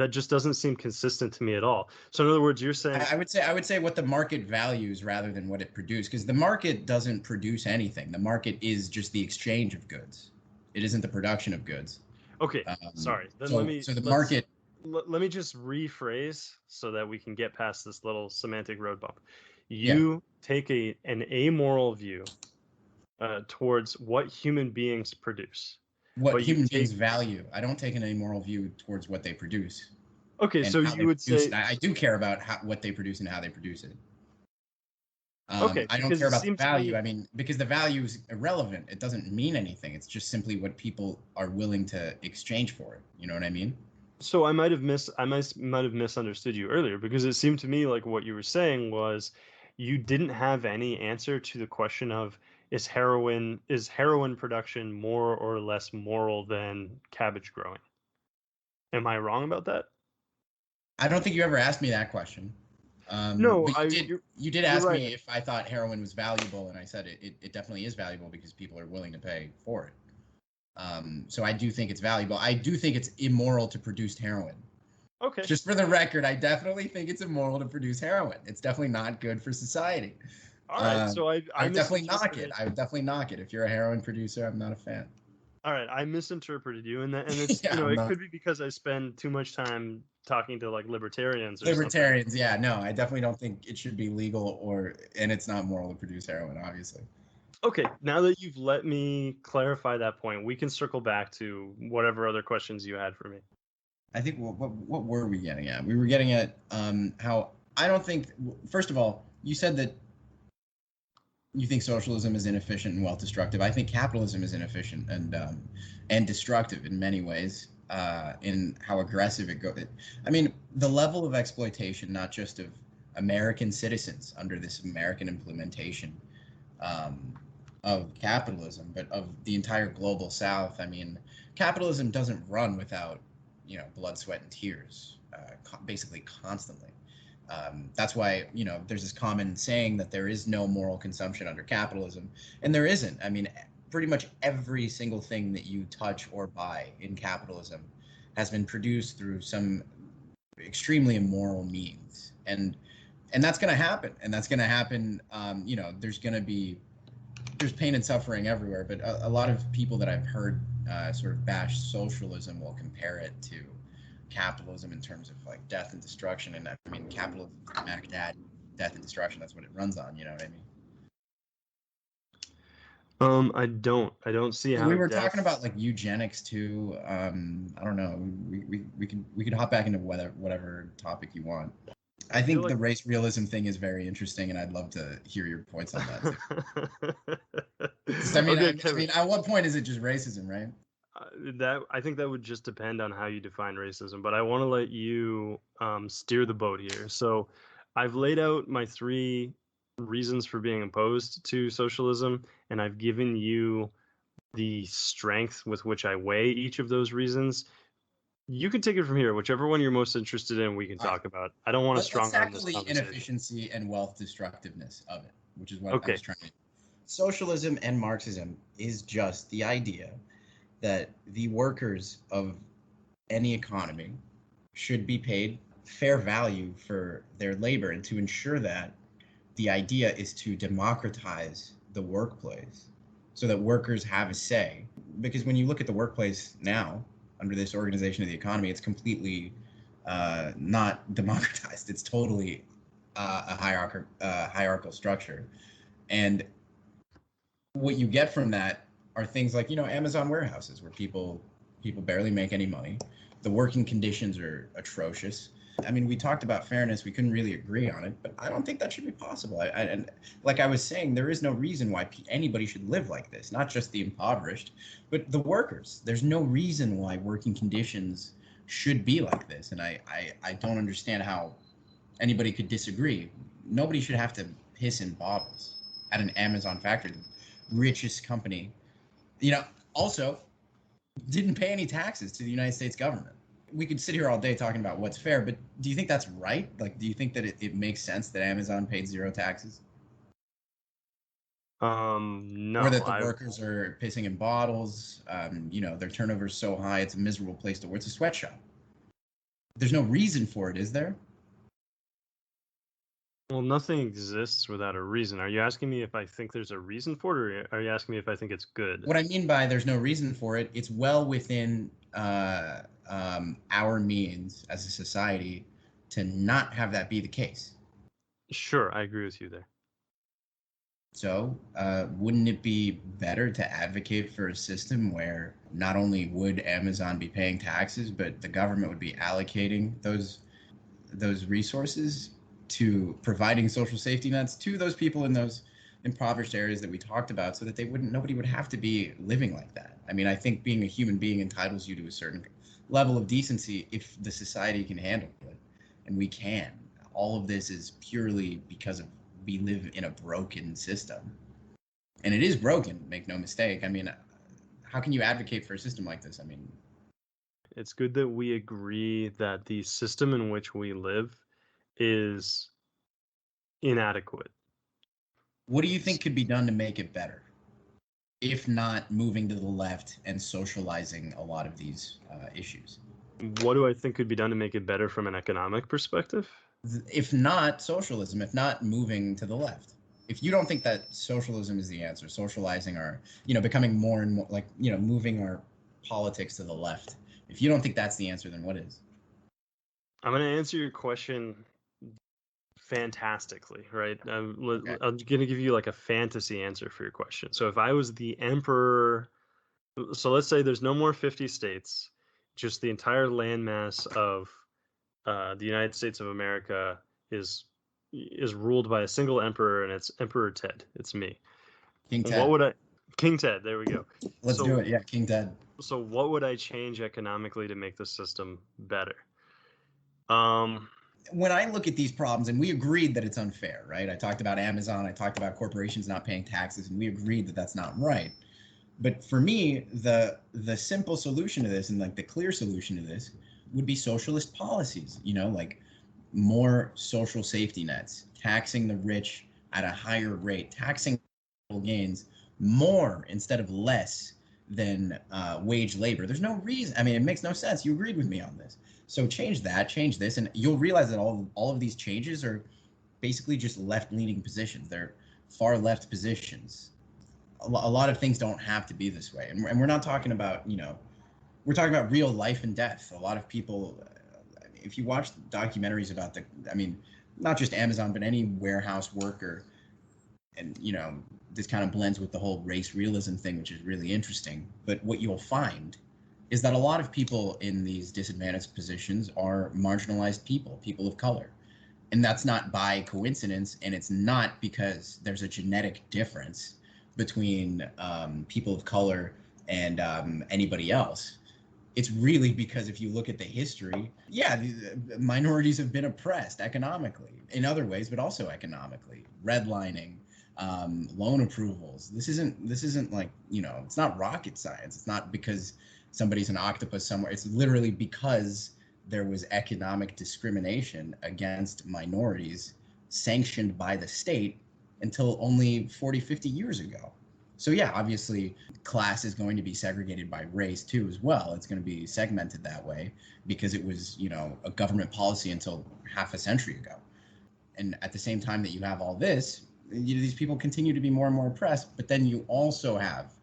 A: just doesn't seem consistent to me at all. So in other words, you're saying,
B: I would say what the market values rather than what it produces, because the market doesn't produce anything. The market is just the exchange of goods. It isn't the production of goods.
A: okay, sorry, then
B: So the market.
A: let me just rephrase so that we can get past this little semantic road bump.
B: Yeah.
A: You take an amoral view towards what human beings produce,
B: What
A: but you
B: human beings
A: take
B: value. I don't take an amoral view towards what they produce
A: okay,
B: and
A: so
B: how
A: you
B: they
A: would
B: produce it.
A: say
B: I do care about what they produce and how they produce it.
A: okay,
B: I don't
A: because
B: care
A: it
B: about the
A: seemed to
B: value.
A: me
B: I mean, because the value is irrelevant. It doesn't mean anything. It's just simply what people are willing to exchange for it. You know what I mean?
A: so I might have misunderstood you earlier because it seemed to me like what you were saying was you didn't have any answer to the question of is heroin production more or less moral than cabbage growing? Am I wrong about that?
B: I don't think you ever asked me that question.
A: No,
B: But
A: I
B: you did
A: you're
B: ask
A: right.
B: me if I thought heroin was valuable, and I said it definitely is valuable because people are willing to pay for it. So I do think it's valuable. I do think it's immoral to produce heroin.
A: Okay.
B: Just for the record, I definitely think it's immoral to produce heroin. It's definitely not good for society.
A: All right. So
B: I
A: I
B: would definitely knock it.
A: misinterpreted.
B: I would definitely knock it. If you're a heroin producer, I'm not a fan.
A: All right, I misinterpreted you, and it's
B: Yeah, I'm
A: it
B: not.
A: could be because I spend too much time talking to like libertarians or something.
B: Libertarians, yeah, no, I definitely don't think it should be legal and it's not moral to produce heroin, obviously.
A: Okay, now that you've let me clarify that point, we can circle back to whatever other questions you had for me.
B: I think what were we getting at? We were getting at how I don't think. First of all, you said that you think socialism is inefficient and wealth-destructive. I think capitalism is inefficient and destructive in many ways. In how aggressive it goes. I mean, the level of exploitation, not just of American citizens under this American implementation um, of capitalism, but of the entire global South. I mean, capitalism doesn't run without, blood, sweat, and tears, basically constantly. That's why, there's this common saying that there is no moral consumption under capitalism, and there isn't. I mean, pretty much every single thing that you touch or buy in capitalism has been produced through some extremely immoral means, and that's going to happen, and that's going to happen. There's pain and suffering everywhere, but a lot of people that I've heard sort of bash socialism will compare it to capitalism in terms of like death and destruction. And I mean, capitalism is the Mac Dad, death and destruction. That's what it runs on. You know what I mean?
A: I don't see how
B: We were
A: death.
B: talking about like eugenics too. I don't know. We could hop back into whatever topic you want. I think the race realism thing is very interesting, and I'd love to hear your points on that too. I mean, at what point is it just racism, right?
A: I think that would just depend on how you define racism, but I want to let you steer the boat here. So I've laid out my 3 reasons for being opposed to socialism, and I've given you the strength with which I weigh each of those reasons. You can take it from here. Whichever one you're most interested in, we can talk about. I don't want to strong arm this conversation.
B: Let's tackle the inefficiency and wealth destructiveness of it, which is what I was trying to do. Socialism and Marxism is just the idea that the workers of any economy should be paid fair value for their labor, and to ensure that, the idea is to democratize the workplace so that workers have a say. Because when you look at the workplace now, under this organization of the economy, it's completely not democratized. It's totally a hierarchical structure. And what you get from that are things like, Amazon warehouses where people barely make any money. The working conditions are atrocious. I mean, we talked about fairness. We couldn't really agree on it, but I don't think that should be possible. And like I was saying, there is no reason why anybody should live like this, not just the impoverished, but the workers. There's no reason why working conditions should be like this. And I don't understand how anybody could disagree. Nobody should have to piss in bottles at an Amazon factory, the richest company, also didn't pay any taxes to the United States government. We could sit here all day talking about what's fair, but do you think that's right? Like, do you think that it makes sense that Amazon paid 0 taxes?
A: No.
B: Or that the workers are pissing in bottles, their turnover is so high, it's a miserable place to work. It's a sweatshop. There's no reason for it, is there?
A: Well, nothing exists without a reason. Are you asking me if I think there's a reason for it, or are you asking me if I think it's good?
B: What I mean by there's no reason for it, it's well within our means as a society to not have that be the case.
A: Sure, I agree with you there.
B: So wouldn't it be better to advocate for a system where not only would Amazon be paying taxes, but the government would be allocating those resources to providing social safety nets to those people in those impoverished areas that we talked about, so that nobody would have to be living like that? I mean, I think being a human being entitles you to a certain level of decency if the society can handle it, and we can. All of this is purely because we live in a broken system, and it is broken, make no mistake. I mean, how can you advocate for a system like this? I mean,
A: it's good that we agree that the system in which we live is inadequate.
B: What do you think could be done to make it better, if not moving to the left and socializing a lot of these issues?
A: What do I think could be done to make it better from an economic perspective?
B: If not socialism, if not moving to the left. If you don't think that socialism is the answer, socializing our, becoming more and more like, moving our politics to the left, if you don't think that's the answer, then what is?
A: I'm going to answer your question fantastically, right?
B: Okay.
A: I'm going to give you like a fantasy answer for your question. So if I was the emperor, so let's say there's no more 50 states, just the entire landmass of the United States of America is ruled by a single emperor, and it's Emperor Ted. It's me.
B: King Ted.
A: King Ted, there we go.
B: Let's do it. Yeah, King Ted.
A: So what would I change economically to make the system better?
B: When I look at these problems, and we agreed that it's unfair, right? I talked about Amazon, I talked about corporations not paying taxes, and we agreed that that's not right. But for me, the simple solution to this, and like the clear solution to this, would be socialist policies, like more social safety nets, taxing the rich at a higher rate, taxing gains more instead of less than wage labor. There's no reason. I mean, it makes no sense. You agreed with me on this. So change that, change this, and you'll realize that all of these changes are basically just left-leaning positions. They're far left positions. A lot of things don't have to be this way. And we're not talking about, we're talking about real life and death. A lot of people, if you watch documentaries about not just Amazon, but any warehouse worker, and this kind of blends with the whole race realism thing, which is really interesting. But what you'll find is that a lot of people in these disadvantaged positions are marginalized people of color. And that's not by coincidence, and it's not because there's a genetic difference between people of color and anybody else. It's really because if you look at the history, the minorities have been oppressed economically in other ways, but also economically. Redlining, loan approvals. This isn't like, it's not rocket science. It's not because somebody's an octopus somewhere. It's literally because there was economic discrimination against minorities sanctioned by the state until only 40, 50 years ago. So yeah, obviously class is going to be segregated by race too as well. It's going to be segmented that way because it was, a government policy until half a century ago. And at the same time that you have all this, these people continue to be more and more oppressed, but then you also have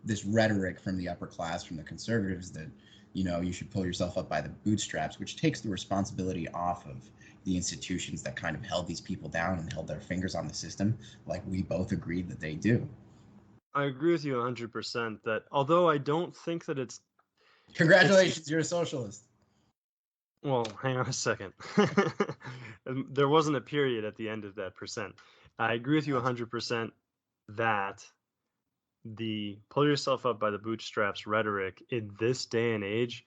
B: this rhetoric from the upper class, from the conservatives, that you should pull yourself up by the bootstraps, which takes the responsibility off of the institutions that kind of held these people down and held their fingers on the system, like we both agreed that they do.
A: I agree with you 100% that although I don't think that it's...
B: Congratulations, you're a socialist.
A: Well, hang on a second. There wasn't a period at the end of that percent. I agree with you 100% that the pull yourself up by the bootstraps rhetoric in this day and age,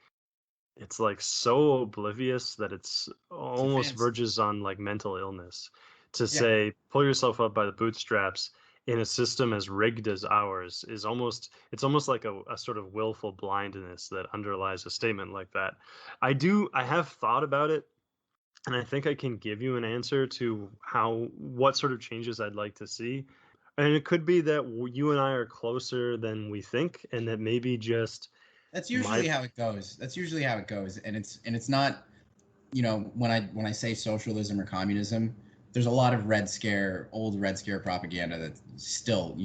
A: it's like so oblivious that it's almost verges on like mental illness to say pull yourself up by the bootstraps in a system as rigged as ours is almost like a sort of willful blindness that underlies a statement like that. I have thought about it, and I think I can give you an answer to what sort of changes I'd like to see. And it could be that you and I are closer than we think, and that maybe just
B: that's usually how it goes. And it's not, when I say socialism or communism, there's a lot of old Red Scare propaganda that still,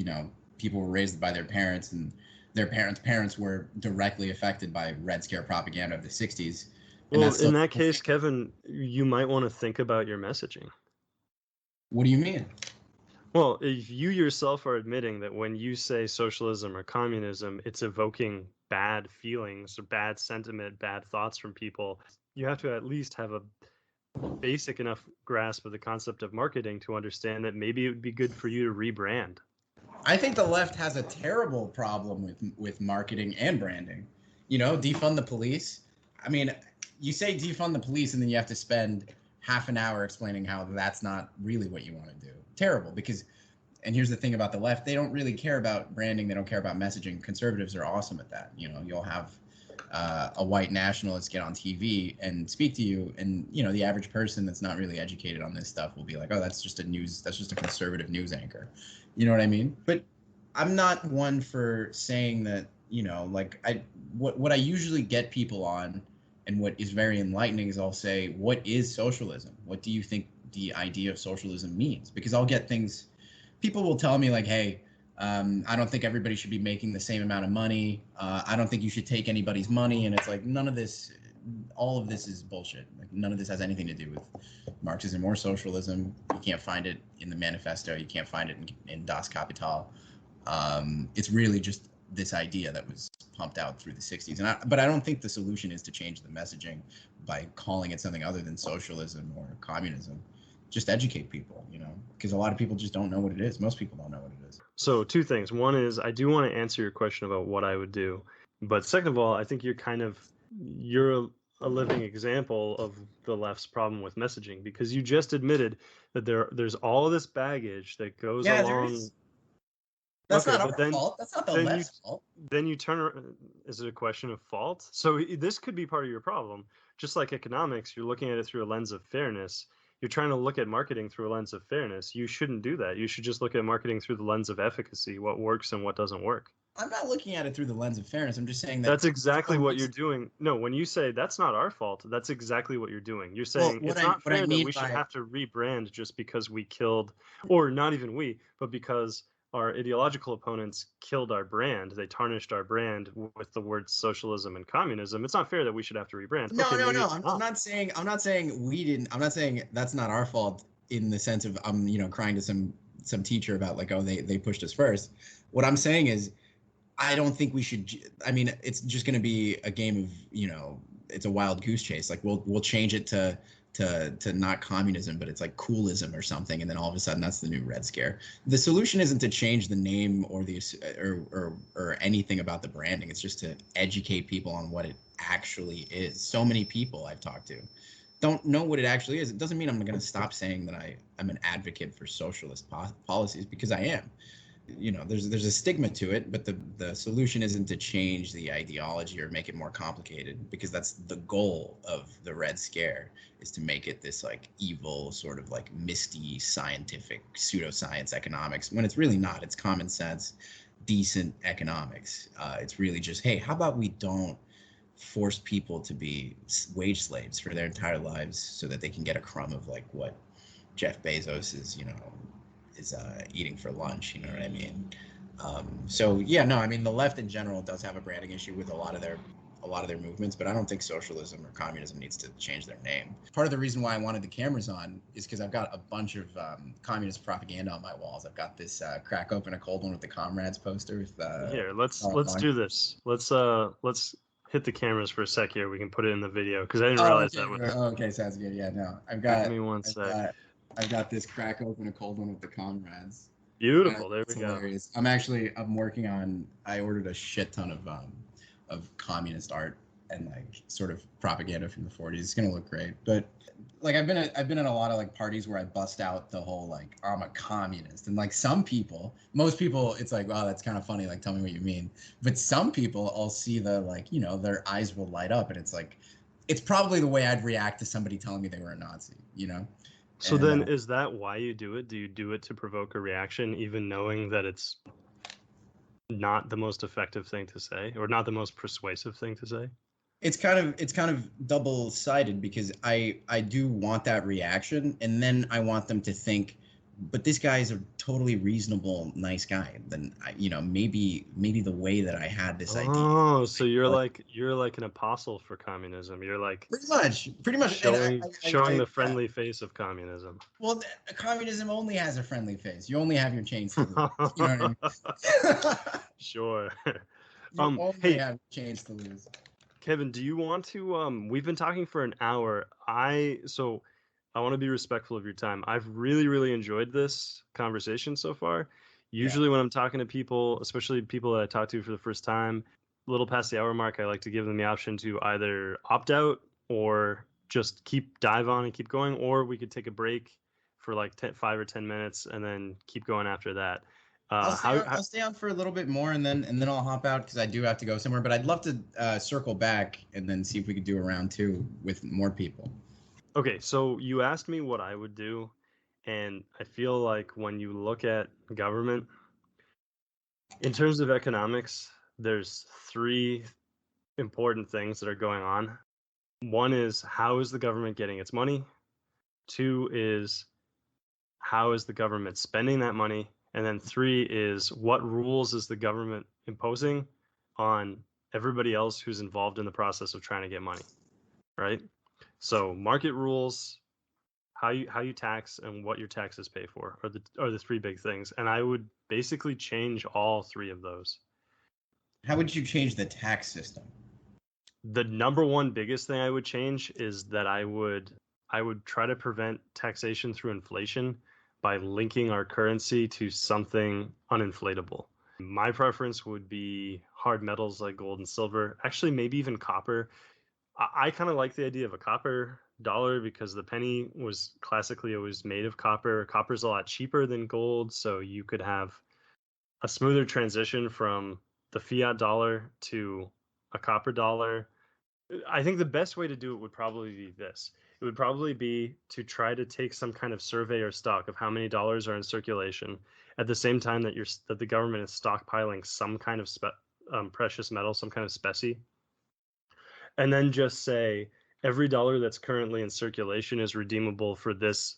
B: people were raised by their parents, and their parents were directly affected by Red Scare propaganda of the 60s.
A: Well, in that case, Kevin, you might want to think about your messaging.
B: What do you mean?
A: Well, if you yourself are admitting that when you say socialism or communism, it's evoking bad feelings or bad sentiment, bad thoughts from people, you have to at least have a basic enough grasp of the concept of marketing to understand that maybe it would be good for you to rebrand.
B: I think the left has a terrible problem with marketing and branding. Defund the police. I mean, you say defund the police and then you have to spend half an hour explaining how that's not really what you want to do. Terrible, because, and here's the thing about the left, they don't really care about branding, they don't care about messaging. Conservatives are awesome at that. You'll have a white nationalist get on TV and speak to you, and the average person that's not really educated on this stuff will be like, oh, that's just a conservative news anchor. You know what I mean? But I'm not one for saying that, what I usually get people on, and what is very enlightening, is I'll say, what is socialism? What do you think the idea of socialism means? Because I'll get things, people will tell me like, hey, I don't think everybody should be making the same amount of money. I don't think you should take anybody's money. And it's like, all of this is bullshit. Like, none of this has anything to do with Marxism or socialism. You can't find it in the manifesto. You can't find it in Das Kapital. It's really just this idea that was pumped out through the 60s. But I don't think the solution is to change the messaging by calling it something other than socialism or communism. Just educate people, because a lot of people just don't know what it is. Most people don't know what it is.
A: So two things. One is I do want to answer your question about what I would do. But second of all, I think you're a living example of the left's problem with messaging, because you just admitted that there's all this baggage that goes along.
B: That's not our fault. That's not the left's fault.
A: Then you turn. Is it a question of fault? So this could be part of your problem. Just like economics, you're looking at it through a lens of fairness. you're trying to look at marketing through a lens of fairness. You shouldn't do that. You should just look at marketing through the lens of efficacy, what works and what doesn't work.
B: I'm not looking at it through the lens of fairness. I'm just saying that
A: That's exactly what you're
B: it's,
A: doing. No, when you say that's not our fault, that's exactly what you're doing. You're
B: well,
A: saying it's not
B: what I
A: fair that
B: mean
A: we should
B: by
A: have to rebrand just because we killed, or not even we, but because our ideological opponents killed our brand. They tarnished our brand with the words socialism and communism. It's not fair that we should have to rebrand.
B: no,
A: Okay,
B: no,
A: maybe
B: no.
A: it's
B: I'm
A: not.
B: not saying we didn't. I'm not saying that's not our fault in the sense of I'm crying to some teacher about like, oh, they pushed us first. What I'm saying is I don't think we should. I mean, it's just going to be a game of it's a wild goose chase. Like we'll change it to not communism, but it's like coolism or something, and then all of a sudden that's the new Red Scare. The solution isn't to change the name or the or anything about the branding. It's just to educate people on what it actually is. So many people I've talked to don't know what it actually is. It doesn't mean I'm going to stop saying that I'm an advocate for socialist policies, because I am. There's a stigma to it, but the solution isn't to change the ideology or make it more complicated, because that's the goal of the Red Scare, is to make it this like evil sort of like misty scientific pseudoscience economics, when it's really not. It's common sense, decent economics. It's really just, hey, how about we don't force people to be wage slaves for their entire lives so that they can get a crumb of like what Jeff Bezos is eating for lunch. You know what I mean? So yeah, no, I mean the left in general does have a branding issue with a lot of their movements, but I don't think socialism or communism needs to change their name. Part of the reason why I wanted the cameras on is because I've got a bunch of communist propaganda on my walls. I've got this "crack open a cold one with the comrades" poster with
A: Here, let's do this. Let's hit the cameras for a sec here. We can put it in the video because I didn't
B: Oh,
A: realize
B: okay.
A: that was.
B: Oh, okay, sounds good. Yeah, no,
A: Give me one sec.
B: I've got this "crack open a cold one with the comrades."
A: Beautiful. There we
B: It's
A: go.
B: hilarious. I'm working on. I ordered a shit ton of communist art and like sort of propaganda from the 40s. It's gonna look great. But like I've been at a lot of like parties where I bust out the whole like I'm a communist, and like most people, it's like, wow, that's kind of funny. Like, tell me what you mean. But some people, I'll see the like their eyes will light up, and it's like it's probably the way I'd react to somebody telling me they were a Nazi.
A: So
B: And
A: then, is that why you do it? Do you do it to provoke a reaction, even knowing that it's not the most effective thing to say, or not the most persuasive thing to say?
B: it's kind of double-sided, because I do want that reaction, and then I want them to think, but this guy is a totally reasonable, nice guy. Then maybe the way that I had this idea,
A: Oh, so
B: like
A: you're like an apostle for communism. You're like
B: pretty much, and
A: showing the friendly face of communism.
B: well, communism only has a friendly face. You only have your chains to lose. You know what I mean?
A: Sure.
B: You only
A: Hey,
B: have chains to lose.
A: Kevin, do you want to we've been talking for an hour. I want to be respectful of your time. I've really enjoyed this conversation so far.
B: Yeah.
A: Usually when I'm talking to people, especially people that I talk to for the first time, a little past the hour mark, I like to give them the option to either opt out or just dive on and keep going, or we could take a break for like 5 or 10 minutes and then keep going after that.
B: I'll stay on for a little bit more, and then I'll hop out because I do have to go somewhere. But I'd love to circle back and then see if we could do a round two with more people.
A: Okay, so you asked me what I would do, and I feel like when you look at government, in terms of economics, there's three important things that are going on. One is, how is the government getting its money? Two is, how is the government spending that money? And then three is, what rules is the government imposing on everybody else who's involved in the process of trying to get money, right? So market rules, how you tax, and what your taxes pay for are the three big things. And I would basically change all three of those.
B: How would you change the tax system?
A: The number one biggest thing I would change is that I would try to prevent taxation through inflation by linking our currency to something uninflatable. My preference would be hard metals like gold and silver, actually maybe even copper. I kind of like the idea of a copper dollar because the penny was classically always made of copper. Copper's a lot cheaper than gold, so you could have a smoother transition from the fiat dollar to a copper dollar. I think the best way to do it would probably be this. It would probably be to try to take some kind of survey or stock of how many dollars are in circulation at the same time that the government is stockpiling some kind of precious metal, some kind of specie, and then just say every dollar that's currently in circulation is redeemable for this,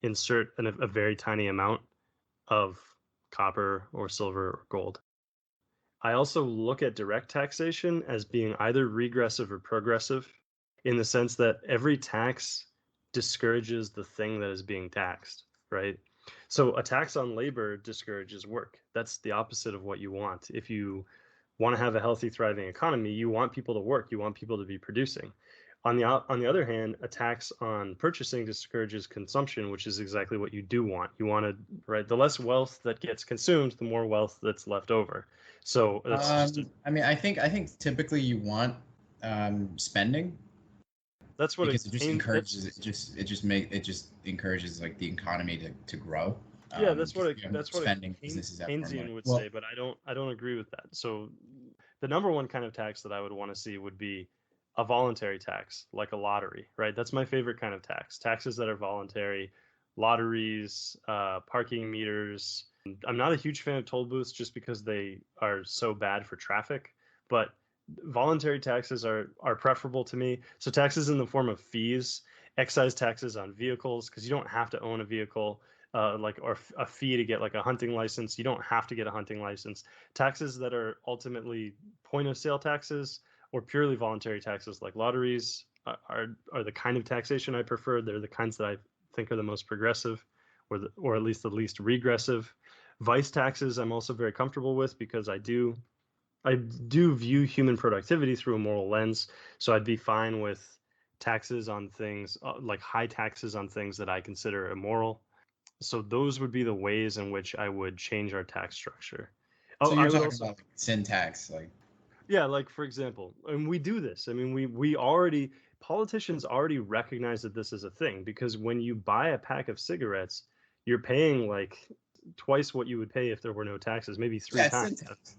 A: insert a very tiny amount of copper or silver or gold. I also look at direct taxation as being either regressive or progressive, in the sense that every tax discourages the thing that is being taxed, right? So a tax on labor discourages work. That's the opposite of what you want. If you want to have a healthy, thriving economy, you want people to work, you want people to be producing. On the other hand, a tax on purchasing discourages consumption, which is exactly what you do want. You want to, right? The less wealth that gets consumed, the more wealth that's left over. So that's
B: I mean, I think typically you want spending
A: that's what
B: because it just encourages it just encourages like the economy to grow.
A: yeah,
B: Because if you have more
A: that's what a
B: spending, businesses have more money.
A: Keynesian would say,
B: Well,
A: but I don't agree with that. So the number one kind of tax that I would want to see would be a voluntary tax, like a lottery, right? That's my favorite kind of tax. Taxes that are voluntary, lotteries, parking meters. I'm not a huge fan of toll booths just because they are so bad for traffic, but voluntary taxes are preferable to me. So taxes in the form of fees, excise taxes on vehicles, because you don't have to own a vehicle, or a fee to get like a hunting license. You don't have to get a hunting license. Taxes that are ultimately point of sale taxes or purely voluntary taxes like lotteries are the kind of taxation I prefer. They're the kinds that I think are the most progressive, or at least the least regressive. Vice taxes I'm also very comfortable with because I do view human productivity through a moral lens. So I'd be fine with taxes on things, like high taxes on things that I consider immoral. So those would be the ways in which I would change our tax structure. Oh,
B: so you're
A: I would
B: talking
A: also,
B: about like sin tax, like
A: yeah, like for example, and we do this. I mean, we already, politicians already recognize that this is a thing, because when you buy a pack of cigarettes, you're paying like twice what you would pay if there were no taxes, maybe three
B: yeah, it's sin
A: times.
B: tax.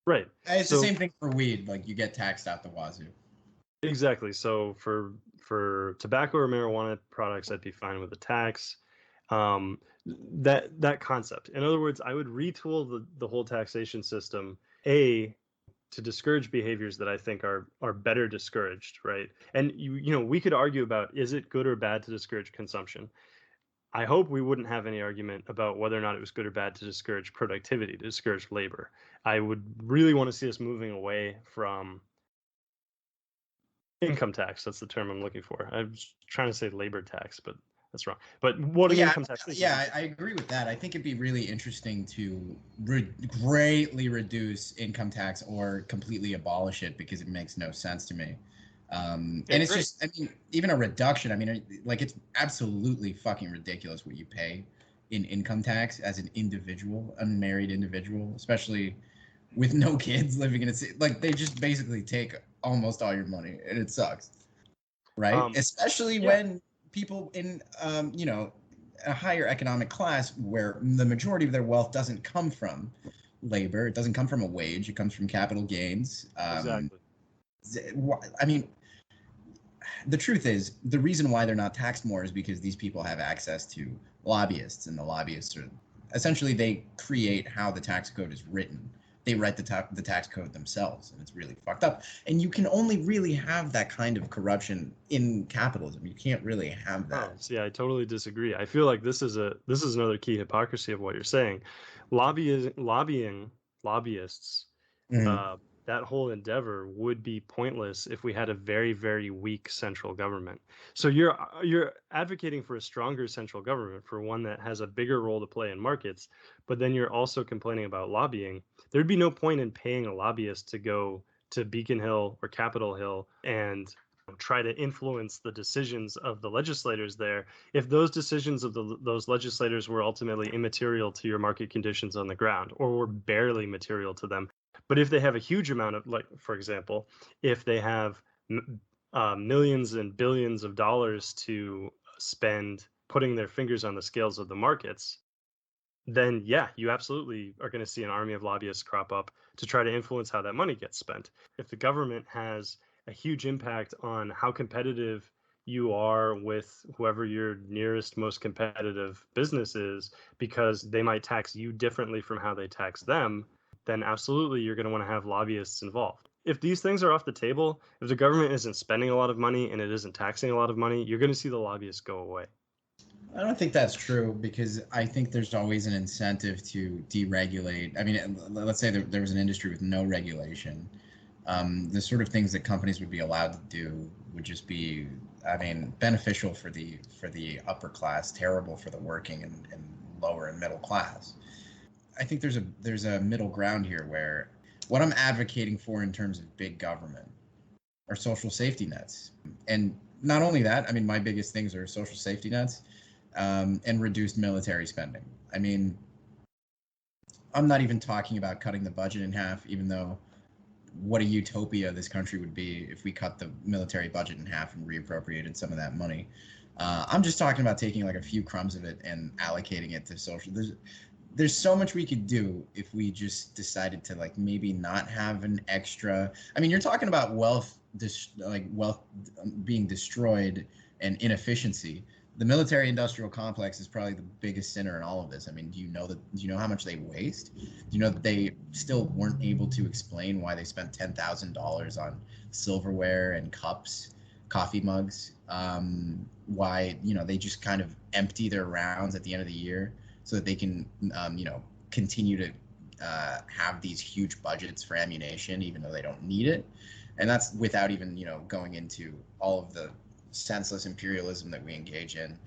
A: Right.
B: It's the
A: So
B: same thing for weed. Like you get taxed out the wazoo.
A: exactly. So for tobacco or marijuana products, I'd be fine with a tax. That concept. In other words, I would retool the whole taxation system, A, to discourage behaviors that I think are better discouraged, right? And we could argue about, is it good or bad to discourage consumption? I hope we wouldn't have any argument about whether or not it was good or bad to discourage productivity, to discourage labor. I would really want to see us moving away from income tax. That's the term I'm looking for. I was trying to say labor tax, but that's wrong. But what
B: Well,
A: an
B: yeah,
A: income tax is.
B: I agree with that. I think it'd be really interesting to greatly reduce income tax or completely abolish it because it makes no sense to me.
A: Yeah,
B: And it's
A: great.
B: just, I mean, even a reduction. I mean, like it's absolutely fucking ridiculous what you pay in income tax as an individual, unmarried individual, especially with no kids living in a city. Like they just basically take almost all your money, and it sucks, right?
A: Um,
B: Especially
A: yeah,
B: when people in, a higher economic class where the majority of their wealth doesn't come from labor, it doesn't come from a wage, it comes from capital gains.
A: exactly.
B: I mean, the truth is, the reason why they're not taxed more is because these people have access to lobbyists, and the lobbyists are essentially they create how the tax code is written. They write the tax code themselves, and it's really fucked up. And you can only really have that kind of corruption in capitalism. You can't really have
A: Oh,
B: that.
A: see, I totally disagree. I feel like this is another key hypocrisy of what you're saying. Lobbying lobbyists,
B: Mhm.
A: uh, that whole endeavor would be pointless if we had a very, very weak central government. So you're advocating for a stronger central government, for one that has a bigger role to play in markets, but then you're also complaining about lobbying. There'd be no point in paying a lobbyist to go to Beacon Hill or Capitol Hill and try to influence the decisions of the legislators there if those decisions of those legislators were ultimately immaterial to your market conditions on the ground, or were barely material to them. But if they have a huge amount of, like, for example, if they have millions and billions of dollars to spend putting their fingers on the scales of the markets, then yeah, you absolutely are going to see an army of lobbyists crop up to try to influence how that money gets spent. If the government has a huge impact on how competitive you are with whoever your nearest, most competitive business is, because they might tax you differently from how they tax them, then absolutely you're going to want to have lobbyists involved. If these things are off the table, if the government isn't spending a lot of money and it isn't taxing a lot of money, you're going to see the lobbyists go away.
B: I don't think that's true because I think there's always an incentive to deregulate. I mean, let's say there was an industry with no regulation. The sort of things that companies would be allowed to do would just be, I mean, beneficial for the upper class, terrible for the working and lower and middle class. I think there's a middle ground here where what I'm advocating for in terms of big government are social safety nets, and not only that. I mean, my biggest things are social safety nets and reduced military spending. I mean, I'm not even talking about cutting the budget in half, even though what a utopia this country would be if we cut the military budget in half and reappropriated some of that money. I'm just talking about taking like a few crumbs of it and allocating it to social. There's so much we could do if we just decided to like maybe not have an extra. I mean, you're talking about wealth being destroyed and inefficiency. The military industrial complex is probably the biggest sinner in all of this. I mean, do you know how much they waste? Do you know that they still weren't able to explain why they spent $10,000 on silverware and cups, coffee mugs? Why, they just kind of empty their rounds at the end of the year so that they can, continue to have these huge budgets for ammunition, even though they don't need it. And that's without even, going into all of the senseless imperialism that we engage in.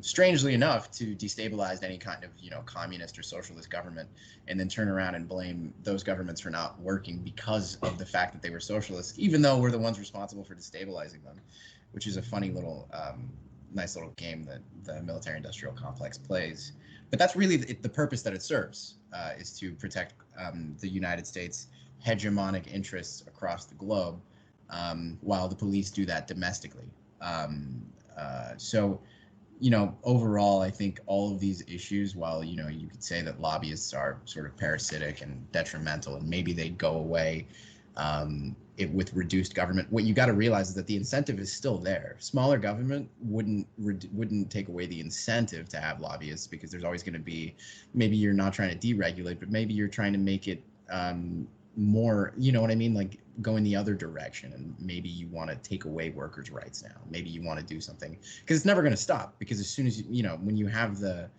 B: Strangely enough, to destabilize any kind of, communist or socialist government, and then turn around and blame those governments for not working because of the fact that they were socialists, even though we're the ones responsible for destabilizing them, which is a funny little, nice little game that the military-industrial complex plays. But that's really the purpose that it serves, is to protect the United States' hegemonic interests across the globe, while the police do that domestically. So, overall, I think all of these issues, while, you could say that lobbyists are sort of parasitic and detrimental, and maybe they go away with reduced government, what you got to realize is that the incentive is still there. Smaller government wouldn't take away the incentive to have lobbyists, because there's always going to be, maybe you're not trying to deregulate, but maybe you're trying to make it more, you know what I mean? Like go in the other direction, and maybe you want to take away workers' rights now. Maybe you want to do something, because it's never going to stop, because as soon as when you have the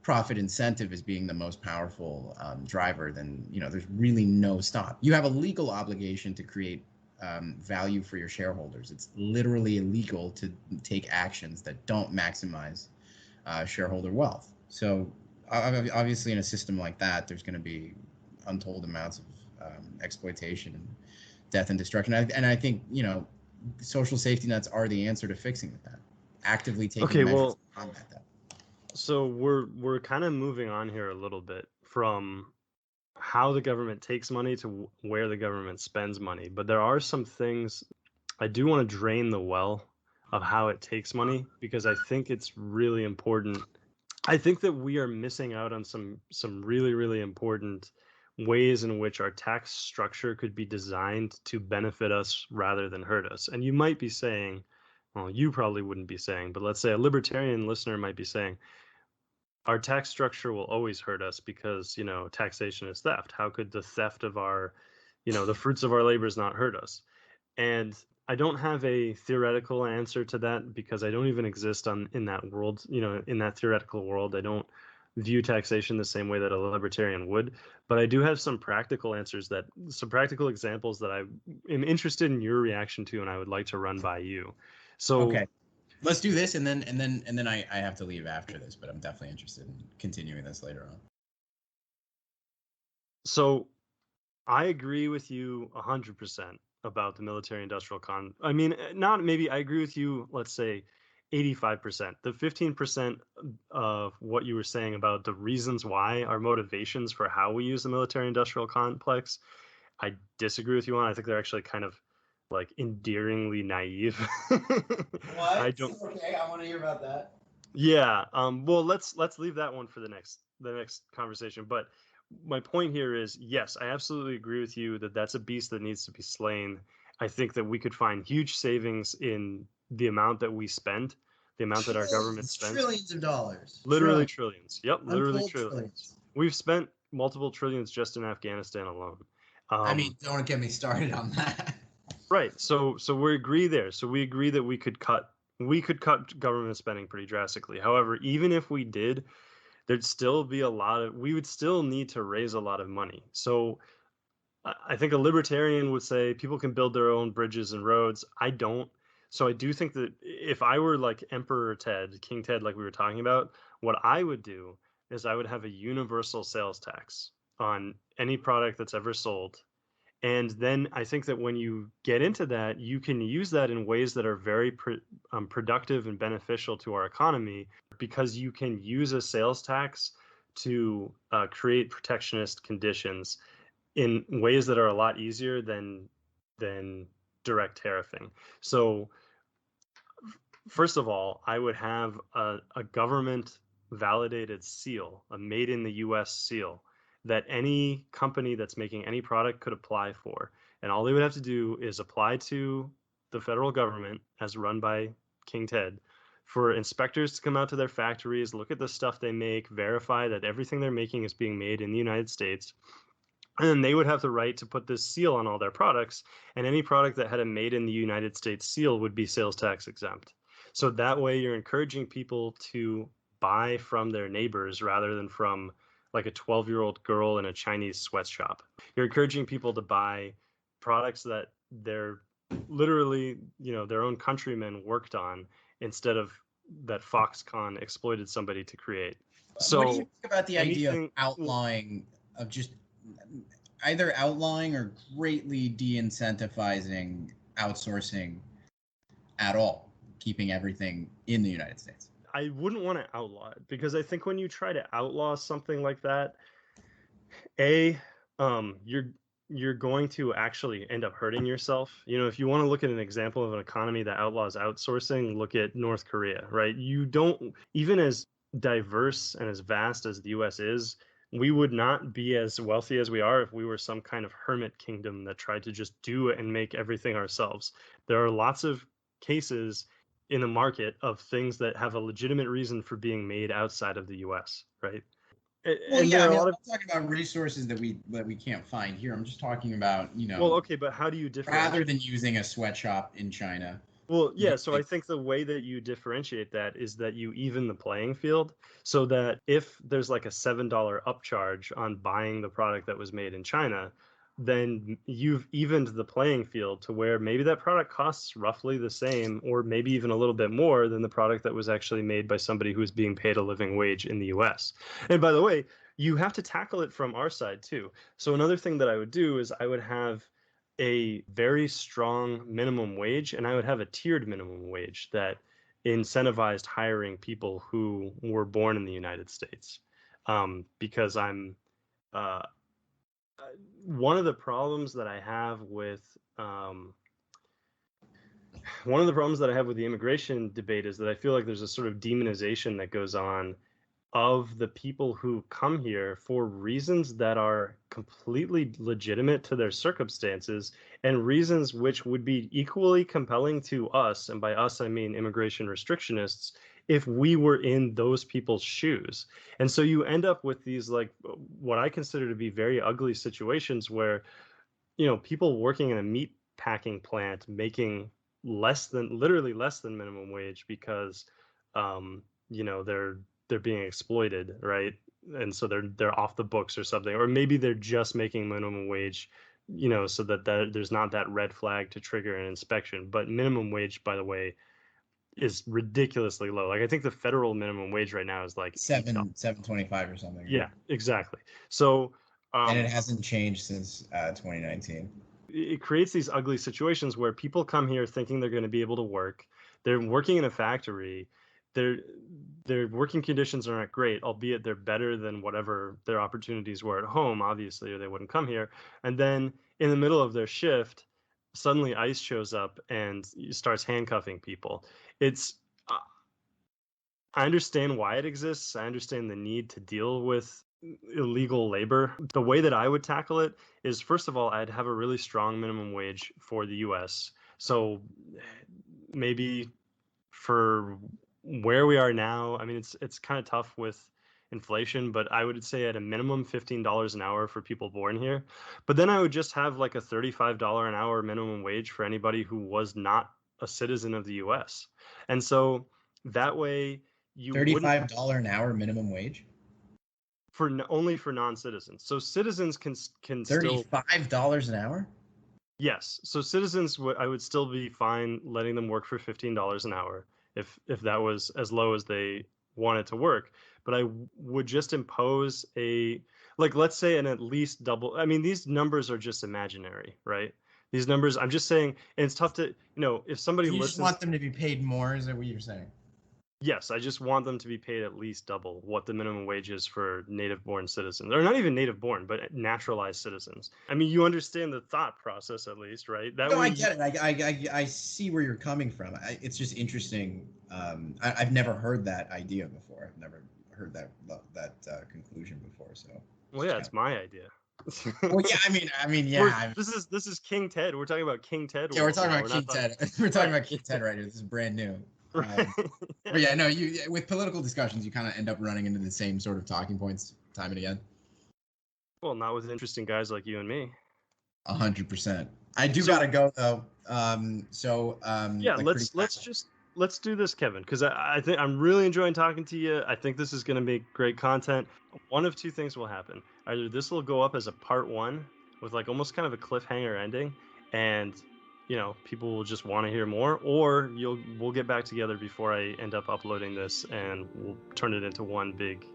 B: profit incentive as being the most powerful driver, then there's really no stop. You have a legal obligation to create value for your shareholders. It's literally illegal to take actions that don't maximize shareholder wealth. So obviously in a system like that, there's going to be untold amounts of exploitation and death and destruction. And I think social safety nets are the answer to fixing that. Actively taking measures to combat that.
A: So we're kind of moving on here a little bit from how the government takes money to where the government spends money, but there are some things I do want to drain the well of how it takes money, because I think it's really important. I think that we are missing out on some really, really important ways in which our tax structure could be designed to benefit us rather than hurt us. And you might be saying, well, you probably wouldn't be saying, but let's say a libertarian listener might be saying, our tax structure will always hurt us because, taxation is theft. How could the theft of our, the fruits of our labors not hurt us? And I don't have a theoretical answer to that, because I don't even exist in that world, in that theoretical world. I don't view taxation the same way that a libertarian would, but I do have some practical examples that I am interested in your reaction to, and I would like to run by you. So
B: okay, let's do this, and then I have to leave after this, but I'm definitely interested in continuing this later on.
A: So I agree with you 100% about the military-industrial I mean, not maybe I agree with you, let's say 85%. The 15% of what you were saying about the reasons why, our motivations for how we use the military-industrial complex, I disagree with you on. I think they're actually kind of like endearingly naive. I
B: What?
A: don't.
B: Okay, I want to hear about that.
A: Yeah. Well, let's leave that one for the next conversation. But my point here is, yes, I absolutely agree with you that that's a beast that needs to be slain. I think that we could find huge savings in the amount that we spend, the amount that our government spends.
B: Trillions of dollars.
A: Literally trillions. Yep, literally
B: Untold
A: trillions. We've spent multiple trillions just in Afghanistan alone.
B: I mean, don't get me started on that.
A: Right. So we agree there. So we agree that we could cut government spending pretty drastically. However, even if we did, there'd still be we would still need to raise a lot of money. So I think a libertarian would say people can build their own bridges and roads. I don't. So I do think that if I were like Emperor Ted, King Ted, like we were talking about, what I would do is I would have a universal sales tax on any product that's ever sold. And then I think that when you get into that, you can use that in ways that are very productive and beneficial to our economy, because you can use a sales tax to create protectionist conditions in ways that are a lot easier than direct tariffing. So first of all, I would have a government validated seal, a made in the US seal, that any company that's making any product could apply for. And all they would have to do is apply to the federal government, as run by King Ted, for inspectors to come out to their factories, look at the stuff they make, verify that everything they're making is being made in the United States. And then they would have the right to put this seal on all their products, and any product that had a made in the United States seal would be sales tax exempt. So that way you're encouraging people to buy from their neighbors rather than from like a 12-year-old girl in a Chinese sweatshop. You're encouraging people to buy products that they're literally, their own countrymen worked on, instead of that Foxconn exploited somebody to create. So
B: what do you think about the idea of
A: outlawing,
B: of just either outlawing or greatly de-incentivizing outsourcing at all, keeping everything in the United States?
A: I wouldn't want to outlaw it, because I think when you try to outlaw something like that, you're going to actually end up hurting yourself. If you want to look at an example of an economy that outlaws outsourcing, look at North Korea, right? You don't, even as diverse and as vast as the US is, we would not be as wealthy as we are if we were some kind of hermit kingdom that tried to just do it and make everything ourselves. There are lots of cases in the market of things that have a legitimate reason for being made outside of the US, right?
B: Well, yeah, I mean, I'm not talking about resources that we can't find here. I'm just talking about,
A: Well, okay, but how do you differentiate?
B: Rather than using a sweatshop in China.
A: Well, yeah, so I think the way that you differentiate that is that you even the playing field, so that if there's like a $7 upcharge on buying the product that was made in China, then you've evened the playing field to where maybe that product costs roughly the same, or maybe even a little bit more than the product that was actually made by somebody who's being paid a living wage in the US. And by the way, you have to tackle it from our side too. So another thing that I would do is I would have a very strong minimum wage, and I would have a tiered minimum wage that incentivized hiring people who were born in the United States. Because one of the problems that I have with the immigration debate is that I feel like there's a sort of demonization that goes on of the people who come here for reasons that are completely legitimate to their circumstances, and reasons which would be equally compelling to us, and by us I mean immigration restrictionists, if we were in those people's shoes. And so you end up with these, like, what I consider to be very ugly situations where, people working in a meat packing plant making literally less than minimum wage because they're being exploited, right? And so they're off the books or something, or maybe they're just making minimum wage, so that there's not that red flag to trigger an inspection. But minimum wage, by the way, is ridiculously low. Like, I think the federal minimum wage right now is like
B: $7.25 or something.
A: Yeah, exactly. So
B: and it hasn't changed since 2019.
A: It creates these ugly situations where people come here thinking they're going to be able to work. They're working in a factory. Their working conditions aren't great, albeit they're better than whatever their opportunities were at home, obviously, or they wouldn't come here. And then in the middle of their shift, suddenly ICE shows up and starts handcuffing people. I understand why it exists. I understand the need to deal with illegal labor. The way that I would tackle it is, first of all, I'd have a really strong minimum wage for the US. So maybe for where we are now, I mean, it's kind of tough with inflation, but I would say at a minimum $15 an hour for people born here. But then I would just have like a $35 an hour minimum wage for anybody who was not a citizen of the US. And so that way you wouldn't
B: $35 an hour minimum wage?
A: for only for non-citizens. So citizens can still
B: $35 an hour?
A: yes. So citizens I would still be fine letting them work for $15 an hour if that was as low as they wanted to work. But I would just impose a like let's say an at least double. I mean, these numbers are just imaginary, right? These numbers, I'm just saying, and it's tough to, if somebody
B: You just
A: listens.
B: want them to be paid more, is that what you're saying?
A: Yes, I just want them to be paid at least double what the minimum wage is for native-born citizens, or not even native-born, but naturalized citizens. I mean, you understand the thought process at least, right? That
B: No,
A: way
B: I get it. I see where you're coming from. It's just interesting. I've never heard that idea before. I've never heard that conclusion before. So.
A: Well, yeah, it's my idea.
B: Well, yeah. Yeah.
A: This is King Ted. We're talking about King Ted.
B: Yeah, we're talking
A: now.
B: about King Ted. We're talking about King Ted right here. This is brand new. But yeah, no. You with political discussions, you kind of end up running into the same sort of talking points time and again.
A: Well, not with interesting guys like you and me.
B: 100%. I do gotta go though.
A: Yeah, let's do this, Kevin, because I think I'm really enjoying talking to you. I think this is going to make great content. One of two things will happen: either this will go up as a part one with like almost kind of a cliffhanger ending, and people will just want to hear more, or we'll get back together before I end up uploading this, and we'll turn it into one big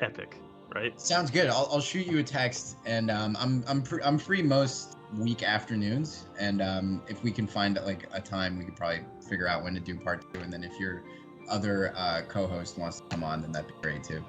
A: epic. Right?
B: Sounds good. I'll shoot you a text, and I'm free most week afternoons, and if we can find like a time, we could probably figure out when to do part 2, and then if your other co-host wants to come on, then that'd be great too.